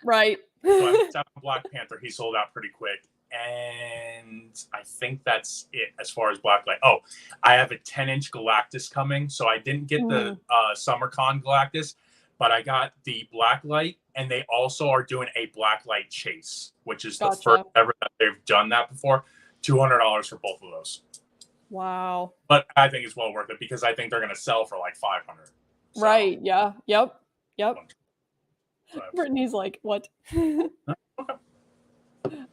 Right. so I missed out on Black Panther. He sold out pretty quick. And I think that's it as far as Blacklight. Oh, I have a 10-inch Galactus coming. So I didn't get the SummerCon Galactus, but I got the Blacklight, and they also are doing a Blacklight chase, which is the first ever that they've done that before. $200 for both of those. Wow. But I think it's well worth it because I think they're going to sell for like 500. So, right. Yeah. Yep. so. Brittany's like, what? Okay.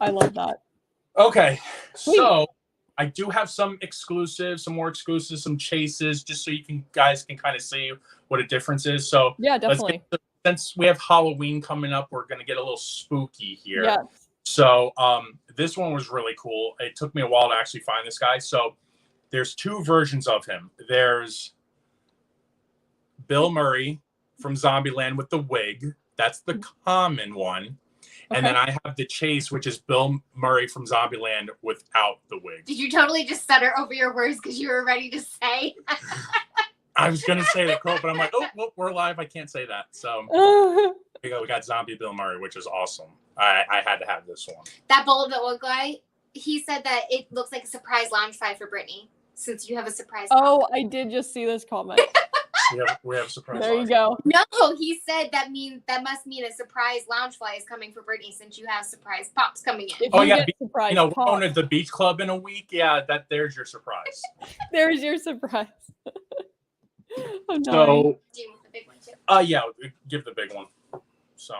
I love that. Okay. Sweet. So I do have some more exclusives, some chases, just so guys can kind of see what a difference is. So yeah, definitely. Since we have Halloween coming up, we're going to get a little spooky here. Yeah. So this one was really cool. It took me a while to actually find this guy. So there's two versions of him. There's Bill Murray from Zombieland with the wig. That's the common one. And then I have the chase, which is Bill Murray from Zombieland without the wig. Did you totally just stutter over your words because you were ready to say? I was going to say the quote, but I'm like, oh, well, we're live. I can't say that. So we got Zombie Bill Murray, which is awesome. I had to have this one. That bowl of the old guy, he said that it looks like a surprise lounge fly for Brittany, since you have a surprise. Oh, I did just see this comment. We have a surprise. There you go. No, he said that must mean a surprise lounge fly is coming for Brittany, since you have surprise pops coming in. If you get surprise we're pop, going to the beach club in a week. Yeah, there's your surprise. there's your surprise. Oh, So, do you want the big one too? yeah, give the big one. So,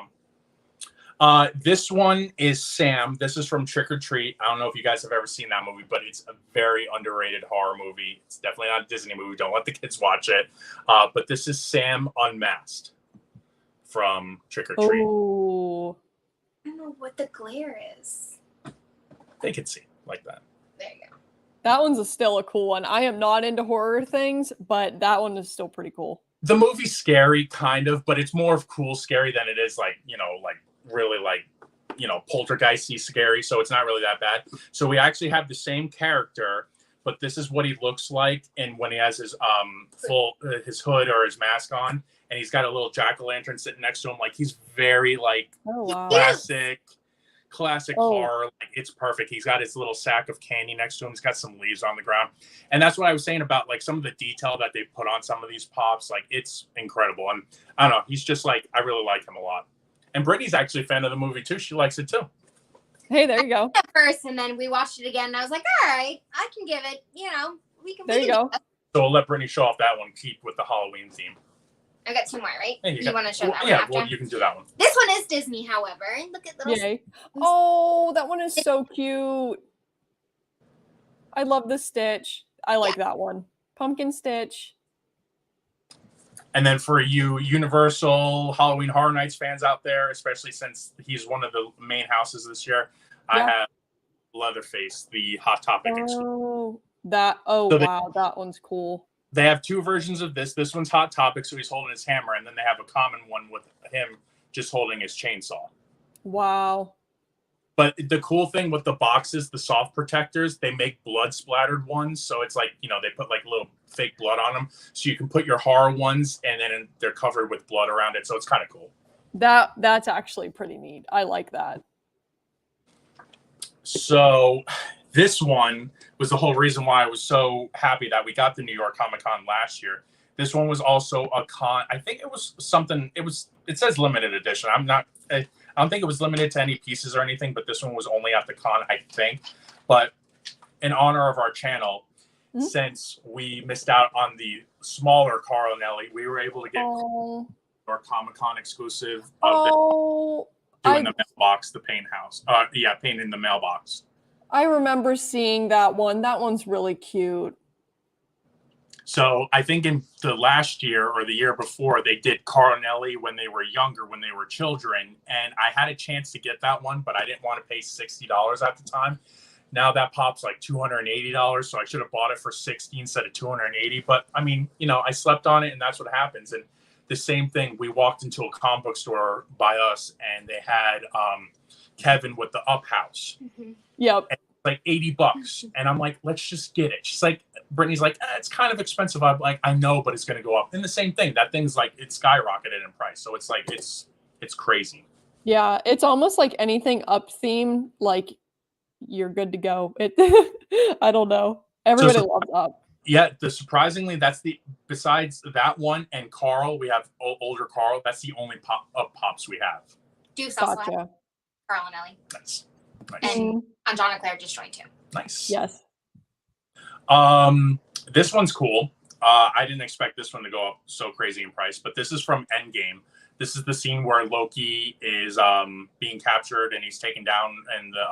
this one is Sam. This is from Trick or Treat. I don't know if you guys have ever seen that movie, but it's a very underrated horror movie. It's definitely not a Disney movie. Don't let the kids watch it. But this is Sam Unmasked from Trick or Treat. Oh. I don't know what the glare is. They can see like that. There you go. That one's still a cool one. I am not into horror things, but that one is still pretty cool. The movie's scary, kind of, but it's more of cool scary than it is really poltergeisty scary. So it's not really that bad. So we actually have the same character, but this is what he looks like, and when he has his his hood or his mask on, and he's got a little jack-o'-lantern sitting next to him, like he's very classic horror. Like it's perfect. He's got his little sack of candy next to him. He's got some leaves on the ground, and that's what I was saying about like some of the detail that they put on some of these pops. Like it's incredible, and I don't know. He's just like, I really like him a lot. And Brittany's actually a fan of the movie too. She likes it too. Hey, there you go. At first, and then we watched it again, and I was like, all right, I can give it. There you go. So we'll let Brittany show off that one. Keep with the Halloween theme. I got two more, right? Hey, you want to show that one Yeah, after? well, you can do that one. This one is Disney, however. Look at little. Yay. Oh, that one is so cute. I love the Stitch. I like that one. Pumpkin Stitch. And then for you Universal Halloween Horror Nights fans out there, especially since he's one of the main houses this year, I have Leatherface, the Hot Topic exclusive. Wow, that one's cool. They have two versions of this. This one's Hot Topic, so he's holding his hammer, and then they have a common one with him just holding his chainsaw. Wow. But the cool thing with the boxes, the soft protectors, they make blood splattered ones. So it's like, they put like little fake blood on them. So you can put your horror ones, and then they're covered with blood around it. So it's kind of cool. That's actually pretty neat. I like that. So this one was the whole reason why I was so happy that we got the New York Comic Con last year. This one was also a con. I think it was something. It says limited edition. I don't think it was limited to any pieces or anything, but this one was only at the con, I think. But in honor of our channel, since we missed out on the smaller Carl and Ellie, we were able to get our Comic Con exclusive of doing the mailbox, the paint house. Paint in the mailbox. I remember seeing that one. That one's really cute. So I think in the last year or the year before, they did Carl and Ellie when they were younger, when they were children. And I had a chance to get that one, but I didn't want to pay $60 at the time. Now that pop's like $280, so I should have bought it for $60 instead of $280. But I mean, you know, I slept on it, and that's what happens. And the same thing, we walked into a comic book store by us, and they had Kevin with the Up House. Yep. And like $80, and I'm like, let's just get it. She's like, Brittany's like, it's kind of expensive. I'm like, I know, but it's going to go up. And the same thing, that thing's like, it's skyrocketed in price. So it's like, it's crazy. Yeah, it's almost like anything up theme, like you're good to go. I don't know. Everybody loves Up. Yeah, surprisingly, that's besides that one and Carl, we have older Carl. That's the only Up Pops we have. Deuce also Gotcha. have Carl and Ellie. Nice. And John and Claire just joined too. Nice. Yes. This one's cool. I didn't expect this one to go up so crazy in price, but this is from Endgame. This is the scene where Loki is being captured and he's taken down in the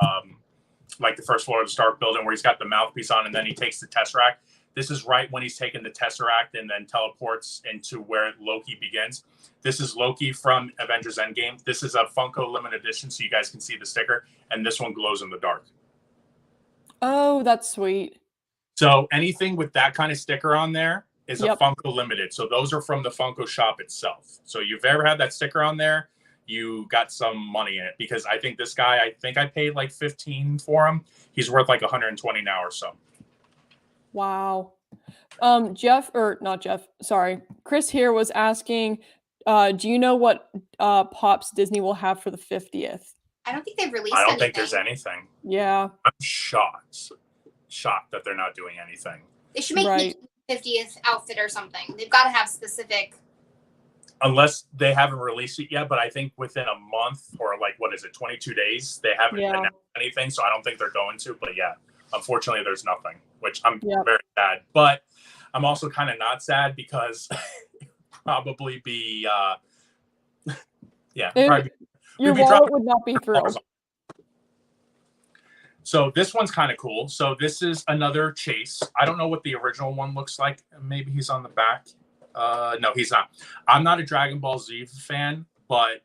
like the first floor of the Stark building where he's got the mouthpiece on, and then he takes the Tesseract. This is right when he's taken the Tesseract and then teleports into where Loki begins. This is Loki from Avengers Endgame. This is a Funko limited edition, so you guys can see the sticker, and this one glows in the dark. Oh, that's sweet. So anything with that kind of sticker on there is a Funko limited. So those are from the Funko shop itself. So you've ever had that sticker on there, you got some money in it, because I think this guy, I think I paid like 15 for him. He's worth like 120 now or so. Wow. Chris here was asking, do you know what Pops Disney will have for the 50th? I don't think they've released I don't anything. think there's anything. Yeah. I'm shocked that they're not doing anything. They should make Mickey's 50th outfit or something. They've got to have specific. Unless they haven't released it yet, but I think within a month or like, what is it, 22 days, they haven't announced anything. So I don't think they're going to. But yeah, unfortunately, there's nothing, which I'm very sad. But I'm also kind of not sad because probably be, your wallet would not be thrilled. So this one's kind of cool. So this is another Chase. I don't know what the original one looks like. Maybe he's on the back. No, he's not. I'm not a Dragon Ball Z fan, but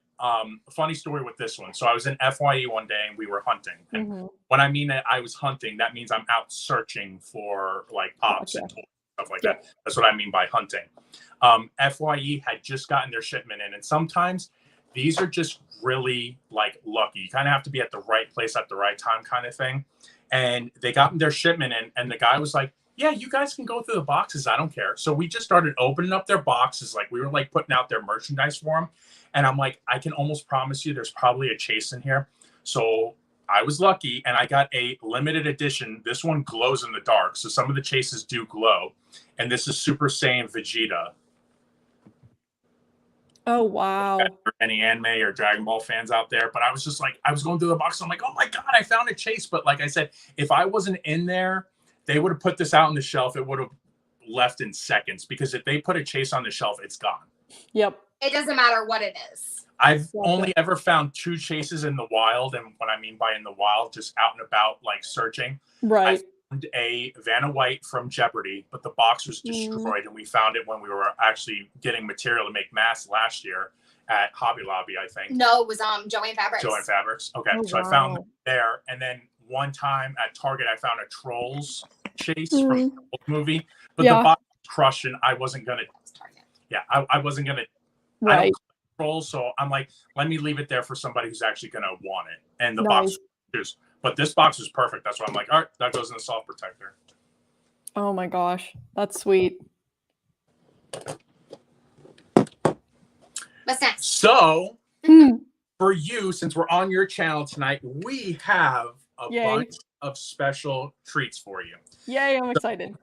funny story with this one. So I was in FYE one day and we were hunting. And when I mean that I was hunting, that means I'm out searching for like pops and stuff like that. That's what I mean by hunting. FYE had just gotten their shipment in, and sometimes these are just really like lucky. You kind of have to be at the right place at the right time kind of thing. And they got their shipment in, and the guy was like, yeah, you guys can go through the boxes. I don't care. So we just started opening up their boxes. Like we were like putting out their merchandise for them. And I'm like, I can almost promise you there's probably a Chase in here. So I was lucky and I got a limited edition. This one glows in the dark. So some of the Chases do glow. And this is Super Saiyan Vegeta. Oh, wow. Any anime or Dragon Ball fans out there. But I was just like, I was going through the box. I'm like, oh my God, I found a Chase. But like I said, if I wasn't in there, they would have put this out on the shelf. It would have left in seconds, because if they put a Chase on the shelf, it's gone. Yep. It doesn't matter what it is. I've only ever found 2 Chases in the wild. And what I mean by in the wild, just out and about, like searching. Right. I found a Vanna White from Jeopardy, but the box was destroyed. And we found it when we were actually getting material to make masks last year at Hobby Lobby, I think. No, it was Joanne Fabrics. Joanne Fabrics. Okay. Oh, so I found them there. And then one time at Target, I found a Trolls Chase from the Trolls movie, but the box was crushed, and I wasn't gonna. Yeah, I wasn't gonna. I don't Trolls, so I'm like, let me leave it there for somebody who's actually gonna want it. And the box was, but this box was perfect. That's why I'm like, all right, that goes in the soft protector. Oh my gosh, that's sweet. What's next? So for you, since we're on your channel tonight, we have a bunch of special treats for you. Yay, I'm excited.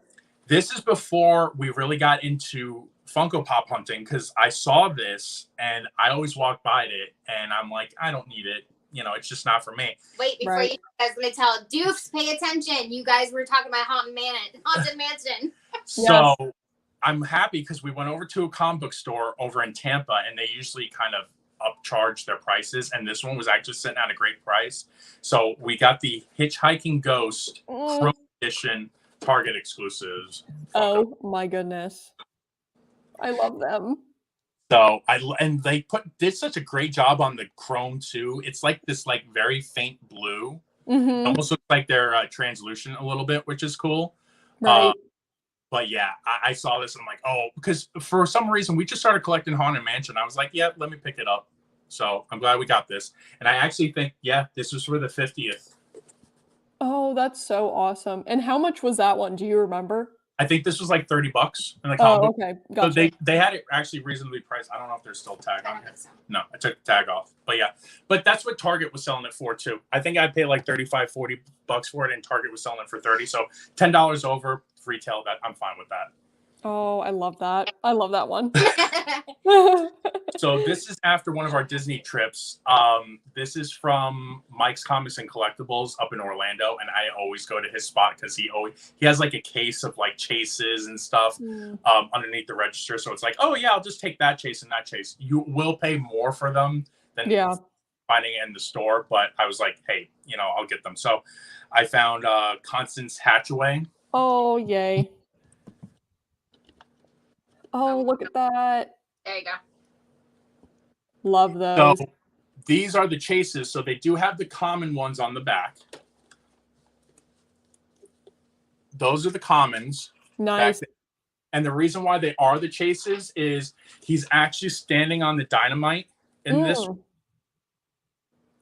This is before we really got into Funko Pop hunting, because I saw this and I always walk by it and I'm like, I don't need it. You know, it's just not for me. Wait, before you guys going to tell Doofs, pay attention. You guys were talking about Haunted Mansion. So I'm happy because we went over to a comic book store over in Tampa, and they usually kind of upcharge their prices, and this one was actually sitting at a great price. So we got the Hitchhiking Ghost Chrome edition Target exclusives. Oh my goodness. I love them. So and they did such a great job on the chrome too. It's like this like very faint blue. Mm-hmm. Almost looks like they're translucent a little bit, which is cool. Right. But yeah, I saw this and I'm like, oh, because for some reason we just started collecting Haunted Mansion. I was like, yeah, let me pick it up. So I'm glad we got this. And I actually think, yeah, this was for the 50th. Oh, that's so awesome. And how much was that one? Do you remember? I think this was like $30 in the comic book. Okay. So Gotcha. they had it actually reasonably priced. I don't know if there's still a tag I on don't here. think so. No, I took the tag off. But yeah, but that's what Target was selling it for too. I think I'd pay like $35-$40 for it, and Target was selling it for $30. So $10 over retail. That I'm fine with that. Oh, I love that. I love that one. So this is after one of our Disney trips. This is from Mike's Comics and Collectibles up in Orlando, and I always go to his spot because he has like a case of like chases and stuff underneath the register. So it's like, oh yeah, I'll just take that chase and that chase. You will pay more for them than finding it in the store, but I was like, hey, I'll get them. So I found Constance Hatchaway. Oh yay! Oh, look at that. There you go. Love those. So these are the chases. So they do have the common ones on the back. Those are the commons. Nice. And the reason why they are the chases is he's actually standing on the dynamite in this.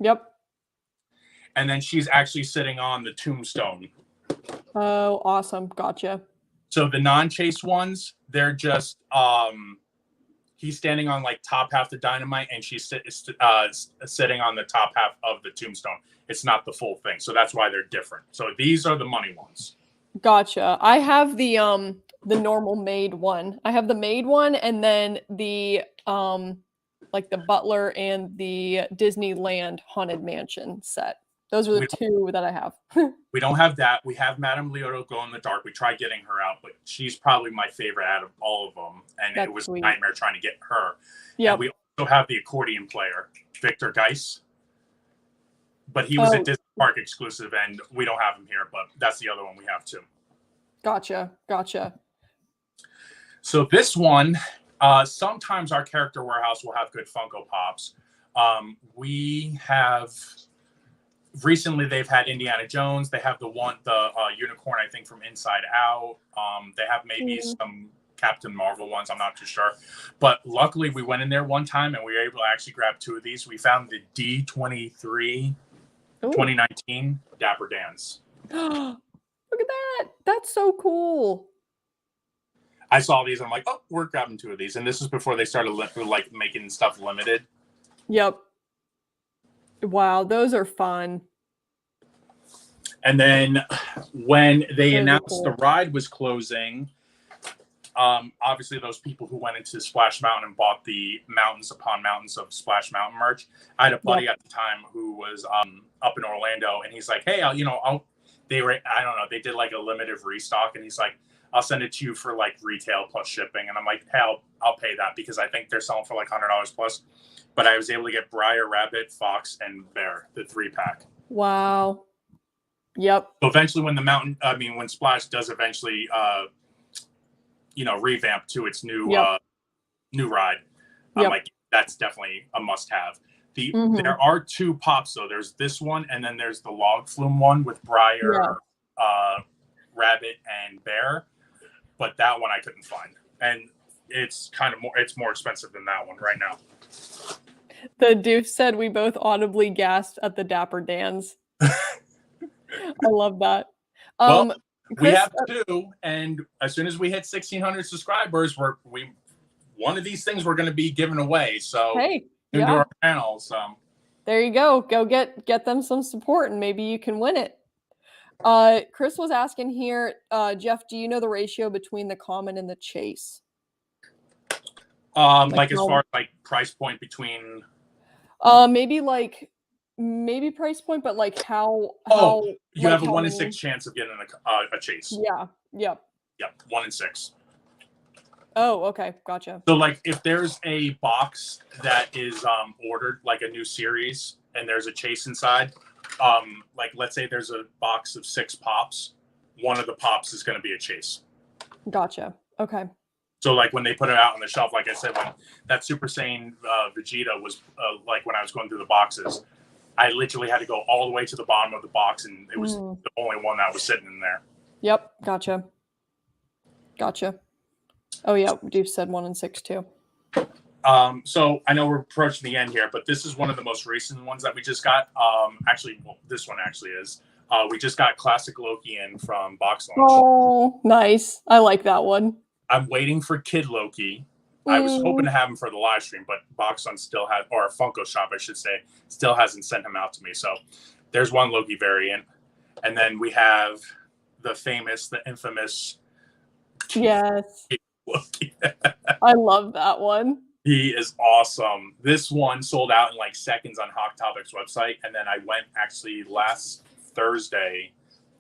Yep. And then she's actually sitting on the tombstone. Oh, awesome. Gotcha. So the non-chase ones, they're just he's standing on like top half the dynamite and she's sitting on the top half of the tombstone. It's not the full thing. So that's why they're different. So these are the money ones. Gotcha. I have the normal made one. I have the made one and then the like the Butler and the Disneyland Haunted Mansion set. Those are the two that I have. We don't have that. We have Madame Leoto Glow in the Dark. We tried getting her out, but she's probably my favorite out of all of them. And it was a nightmare trying to get her. Yeah. We also have the accordion player, Victor Geis. But he was a Disney Park exclusive, and we don't have him here, but that's the other one we have too. Gotcha. So this one, sometimes our character warehouse will have good Funko Pops. We have... Recently, they've had Indiana Jones. They have the unicorn, I think, from Inside Out. They have maybe some Captain Marvel ones. I'm not too sure. But luckily, we went in there one time, and we were able to actually grab two of these. We found the D23 2019 Dapper Dans. Look at that. That's so cool. I saw these. I'm like, oh, we're grabbing two of these. And this is before they started like making stuff limited. Yep. Wow, those are fun. And then when they announced the ride was closing, obviously those people who went into Splash Mountain and bought the mountains upon mountains of Splash Mountain merch. I had a buddy at the time who was up in Orlando, and he's like, hey, they did like a limited restock, and he's like, I'll send it to you for like retail plus shipping. And I'm like, hey, I'll pay that because I think they're selling for like $100 plus. But I was able to get Briar, Rabbit, Fox, and Bear, the 3-pack. Wow. Yep. So eventually when Splash does eventually, revamp to its new ride, I'm like, that's definitely a must-have. There are two pops, though. There's this one, and then there's the Log Flume one with Briar, Rabbit, and Bear. But that one I couldn't find. And it's more expensive than that one right now. The Doof said we both audibly gasped at the Dapper Dans. I love that. Well, Chris, we have two, and as soon as we hit 1,600 subscribers, one of these things we're going to be giving away. So hey, to our channel. So there you go. Go get them some support, and maybe you can win it. Chris was asking here, Jeff, do you know the ratio between the common and the chase? like as far as like price point between maybe price point, but like how you have a 1 in 6 chance of getting a chase. Yep 1 in 6. Oh, okay, gotcha. So like if there's a box that is ordered like a new series and there's a chase inside, like let's say there's a box of 6 pops, one of the pops is going to be a chase. Gotcha. Okay. So like when they put it out on the shelf, like I said, when that Super Saiyan Vegeta was like when I was going through the boxes, I literally had to go all the way to the bottom of the box, and it was the only one that was sitting in there. Yep. Gotcha. Gotcha. Oh yeah, Deuce said 1 and 6 too. So I know we're approaching the end here, but this is one of the most recent ones that we just got. Actually, well, this one actually is. We just got Classic Loki in from Box Launch. Oh, nice. I like that one. I'm waiting for Kid Loki. I was hoping to have him for the live stream, but Box Launch still has, or Funko Shop, I should say, still hasn't sent him out to me. So there's one Loki variant. And then we have the famous, the infamous Yes. Loki. I love that one. He is awesome. This one sold out in like seconds on Hot Topic's website. And then I went actually last Thursday,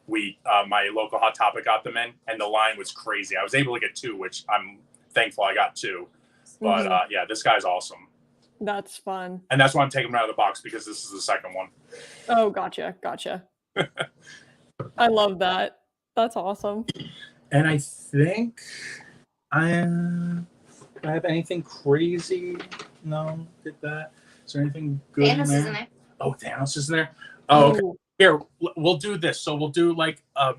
my local Hot Topic got them in, and the line was crazy. I was able to get 2, which I'm thankful I got 2. But yeah, this guy's awesome. That's fun. And that's why I'm taking him out of the box, because this is the second one. Oh, gotcha. I love that. That's awesome. And I think I have anything crazy? No, did that. Is there anything good Thanos is in there. Oh, Thanos is in there. Oh, okay. Here, we'll do this. So we'll do like a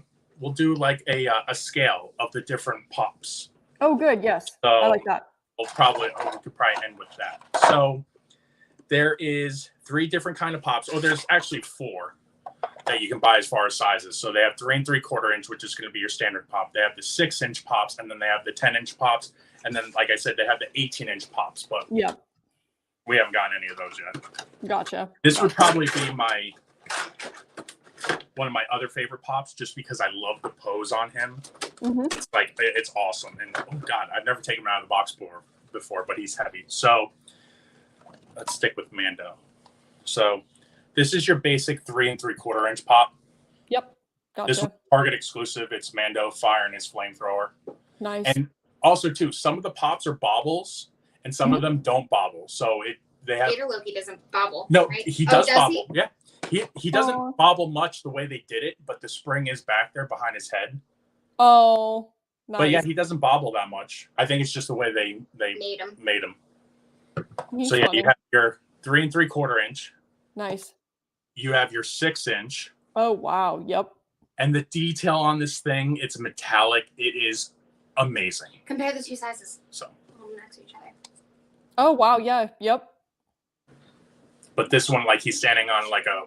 scale of the different pops. Oh, good. We like that. We could probably end with that. So there is 3 different kind of pops. Oh, there's actually 4 that you can buy as far as sizes. So they have 3 3/4 inch, which is going to be your standard pop. They have the 6-inch pops, and then they have the 10-inch pops, and then, like I said, they have the 18-inch pops. But yeah, we haven't gotten any of those yet. Gotcha. This would probably be one of my other favorite pops, just because I love the pose on him. It's like, it's awesome. And oh god, I've never taken him out of the box before, but he's heavy. So let's stick with Mando. So this is your basic 3 3/4 inch pop. Yep. Gotcha. This is Target exclusive. It's Mando firing his flamethrower. Nice. And also too, some of the pops are bobbles, and some of them don't bobble. So they have. Vader Loki doesn't bobble. No, right? he does bobble. He? Yeah. He doesn't bobble much the way they did it, but the spring is back there behind his head. Oh, nice. But yeah, he doesn't bobble that much. I think it's just the way they made him. He's so yeah, funny. you have your 3 3/4 inch. Nice. You have your 6-inch. Oh wow. Yep. And the detail on this thing, it's metallic. It is amazing. Compare the 2 sizes. So. Next to each other. Oh wow. Yeah. Yep. But this one, like, he's standing on like a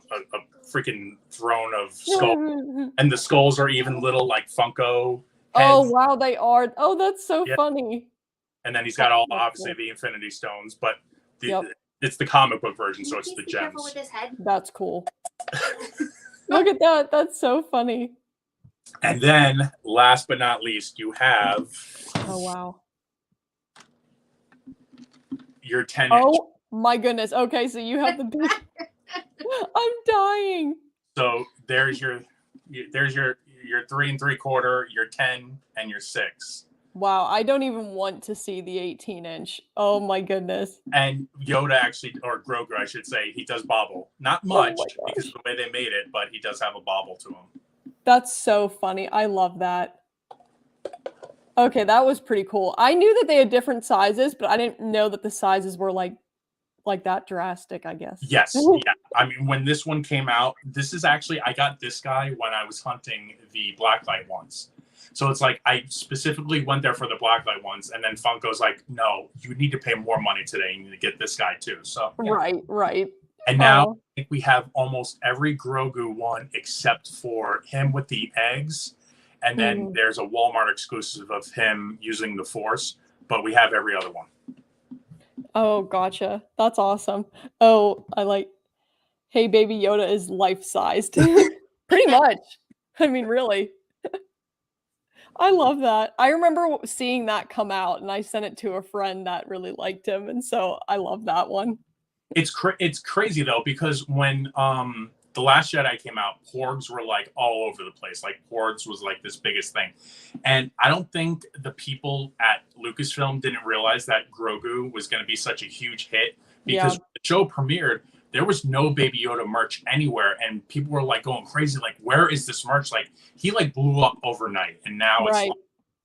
freaking throne of skulls, and the skulls are even little like Funko heads. Oh wow, they are. Oh, that's so funny. And then he's got all obviously the Infinity Stones, but it's the comic book version, so it's the Be careful gems. with his head. That's cool. Look at that. That's so funny. And then, last but not least, you have Oh wow. your 10-inch. Oh my goodness. Okay, so you have the big. I'm dying. So there's your 3 3/4, your 10, and your 6. Wow, I don't even want to see the 18-inch. Oh my goodness. And Yoda actually, or Grogu, I should say, he does bobble. Not much because of the way they made it, but he does have a bobble to him. That's so funny. I love that. Okay, that was pretty cool. I knew that they had different sizes, but I didn't know that the sizes were like that drastic, I guess. Yes. Yeah. I mean, when this one came out, this is actually, I got this guy when I was hunting the blacklight ones. So it's like, I specifically went there for the blacklight ones, and then Funko's like, no, you need to pay more money today. You need to get this guy too. So yeah. Right. And now I think we have almost every Grogu one except for him with the eggs. And then there's a Walmart exclusive of him using the Force, but we have every other one. Oh, gotcha. That's awesome. Oh, hey, Baby Yoda is life-sized. Pretty much. I mean, really. I love that. I remember seeing that come out, and I sent it to a friend that really liked him, and so I love that one. It's crazy, though, because when The Last Jedi came out, Porgs were like all over the place. Like Porgs was like this biggest thing. And I don't think the people at Lucasfilm didn't realize that Grogu was going to be such a huge hit, because when the show premiered, there was no Baby Yoda merch anywhere, and people were like going crazy, like, where is this merch? Like, he like blew up overnight, and now it's like,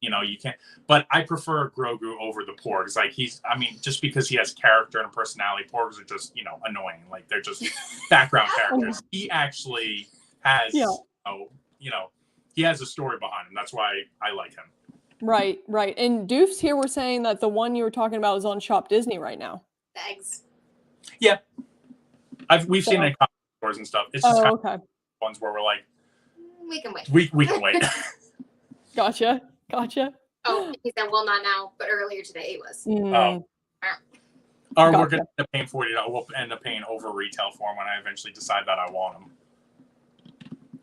you know, you can't. But I prefer Grogu over the Porgs. Like, I mean, just because he has character and personality, Porgs are just, you know, annoying. Like, they're just background characters. He actually has, you know, he has a story behind him. That's why I like him. Right, right. And Doofs here were saying that the one you were talking about is on Shop Disney right now. The eggs. Yeah. We've seen it in comic stores and stuff. It's just kind of ones where we're like, we can wait. We can wait. Gotcha. Oh, he said, well, not now, but earlier today it was. Or we're going to end up paying $40. We'll end up paying over retail for them when I eventually decide that I want them.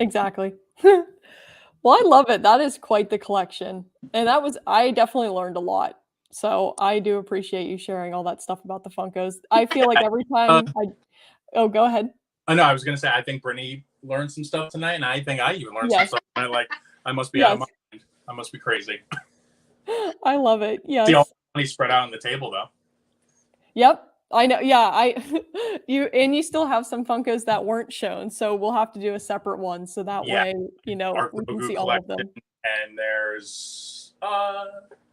Exactly. Well, I love it. That is quite the collection. And I definitely learned a lot. So I do appreciate you sharing all that stuff about the Funkos. I feel like every time oh, go ahead. Oh, no, I was going to say, I think Brittany learned some stuff tonight, and I think I even learned some stuff. I must be out of my mind. I must be crazy. I love it. Yes. See all the money spread out on the table, though. Yep. I know. Yeah. You still have some Funkos that weren't shown, so we'll have to do a separate one so that way, you know, we can see all of them. And there's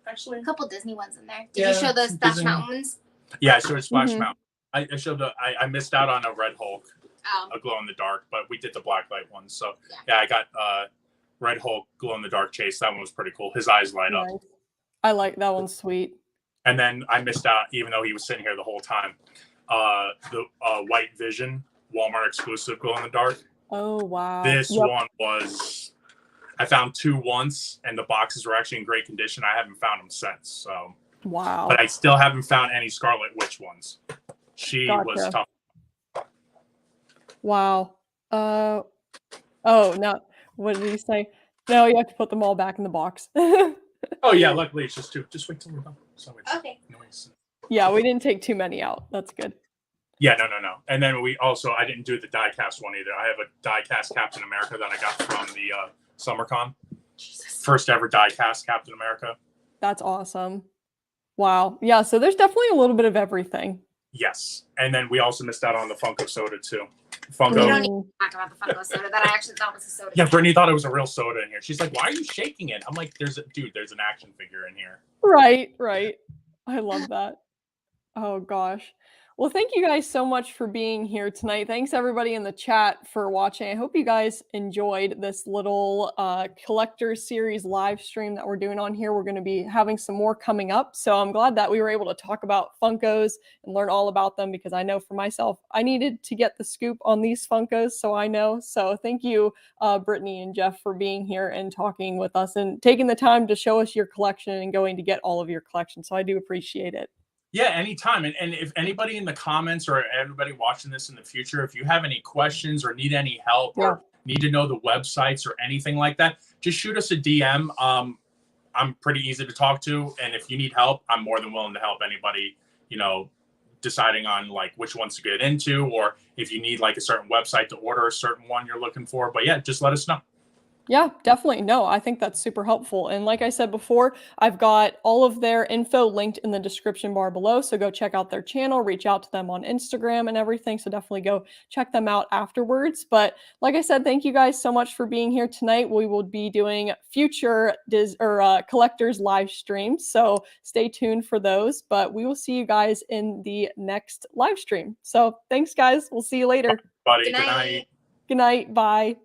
actually a couple Disney ones in there. Did you show the Splash Mountain ones? Yeah, I showed Splash Mountain. I showed I missed out on a Red Hulk, a glow in the dark, but we did the blacklight one. So yeah, I got Red Hulk glow in the dark chase. That one was pretty cool. His eyes light up. I like that one. Sweet. And then I missed out, even though he was sitting here the whole time, the White Vision Walmart exclusive glow in the dark. Oh wow! This one was. I found 2 once, and the boxes were actually in great condition. I haven't found them since. So wow! But I still haven't found any Scarlet Witch ones. She was tough. Wow. Oh no! What did he say? No, you have to put them all back in the box. Oh yeah, luckily it's just 2. Just wait till we're done. So it's noise. Yeah, we didn't take too many out. That's good. Yeah, no. And then I didn't do the die-cast one either. I have a die-cast Captain America that I got from the SummerCon. First ever die-cast Captain America. That's awesome. Wow. Yeah, so there's definitely a little bit of everything. Yes. And then we also missed out on the Funko soda too. We don't even talk about the Funko soda that I actually thought was a soda. Yeah, Brittany thought it was a real soda in here. She's like, why are you shaking it? I'm like, there's an action figure in here. Right. I love that. Oh gosh. Well, thank you guys so much for being here tonight. Thanks everybody in the chat for watching. I hope you guys enjoyed this little collector series live stream that we're doing on here. We're going to be having some more coming up. So I'm glad that we were able to talk about Funkos and learn all about them, because I know for myself, I needed to get the scoop on these Funkos. So I know. So thank you, Brittany and Jeff, for being here and talking with us and taking the time to show us your collection and going to get all of your collection. So I do appreciate it. Yeah, anytime. And if anybody in the comments or everybody watching this in the future, if you have any questions or need any help or need to know the websites or anything like that, just shoot us a DM. I'm pretty easy to talk to. And if you need help, I'm more than willing to help anybody, you know, deciding on like which ones to get into, or if you need like a certain website to order a certain one you're looking for. But yeah, just let us know. Yeah, definitely. No, I think that's super helpful. And like I said before, I've got all of their info linked in the description bar below. So go check out their channel, reach out to them on Instagram and everything. So definitely go check them out afterwards. But like I said, thank you guys so much for being here tonight. We will be doing future collectors live streams. So stay tuned for those. But we will see you guys in the next live stream. So thanks, guys. We'll see you later. Good night. Good night. Bye.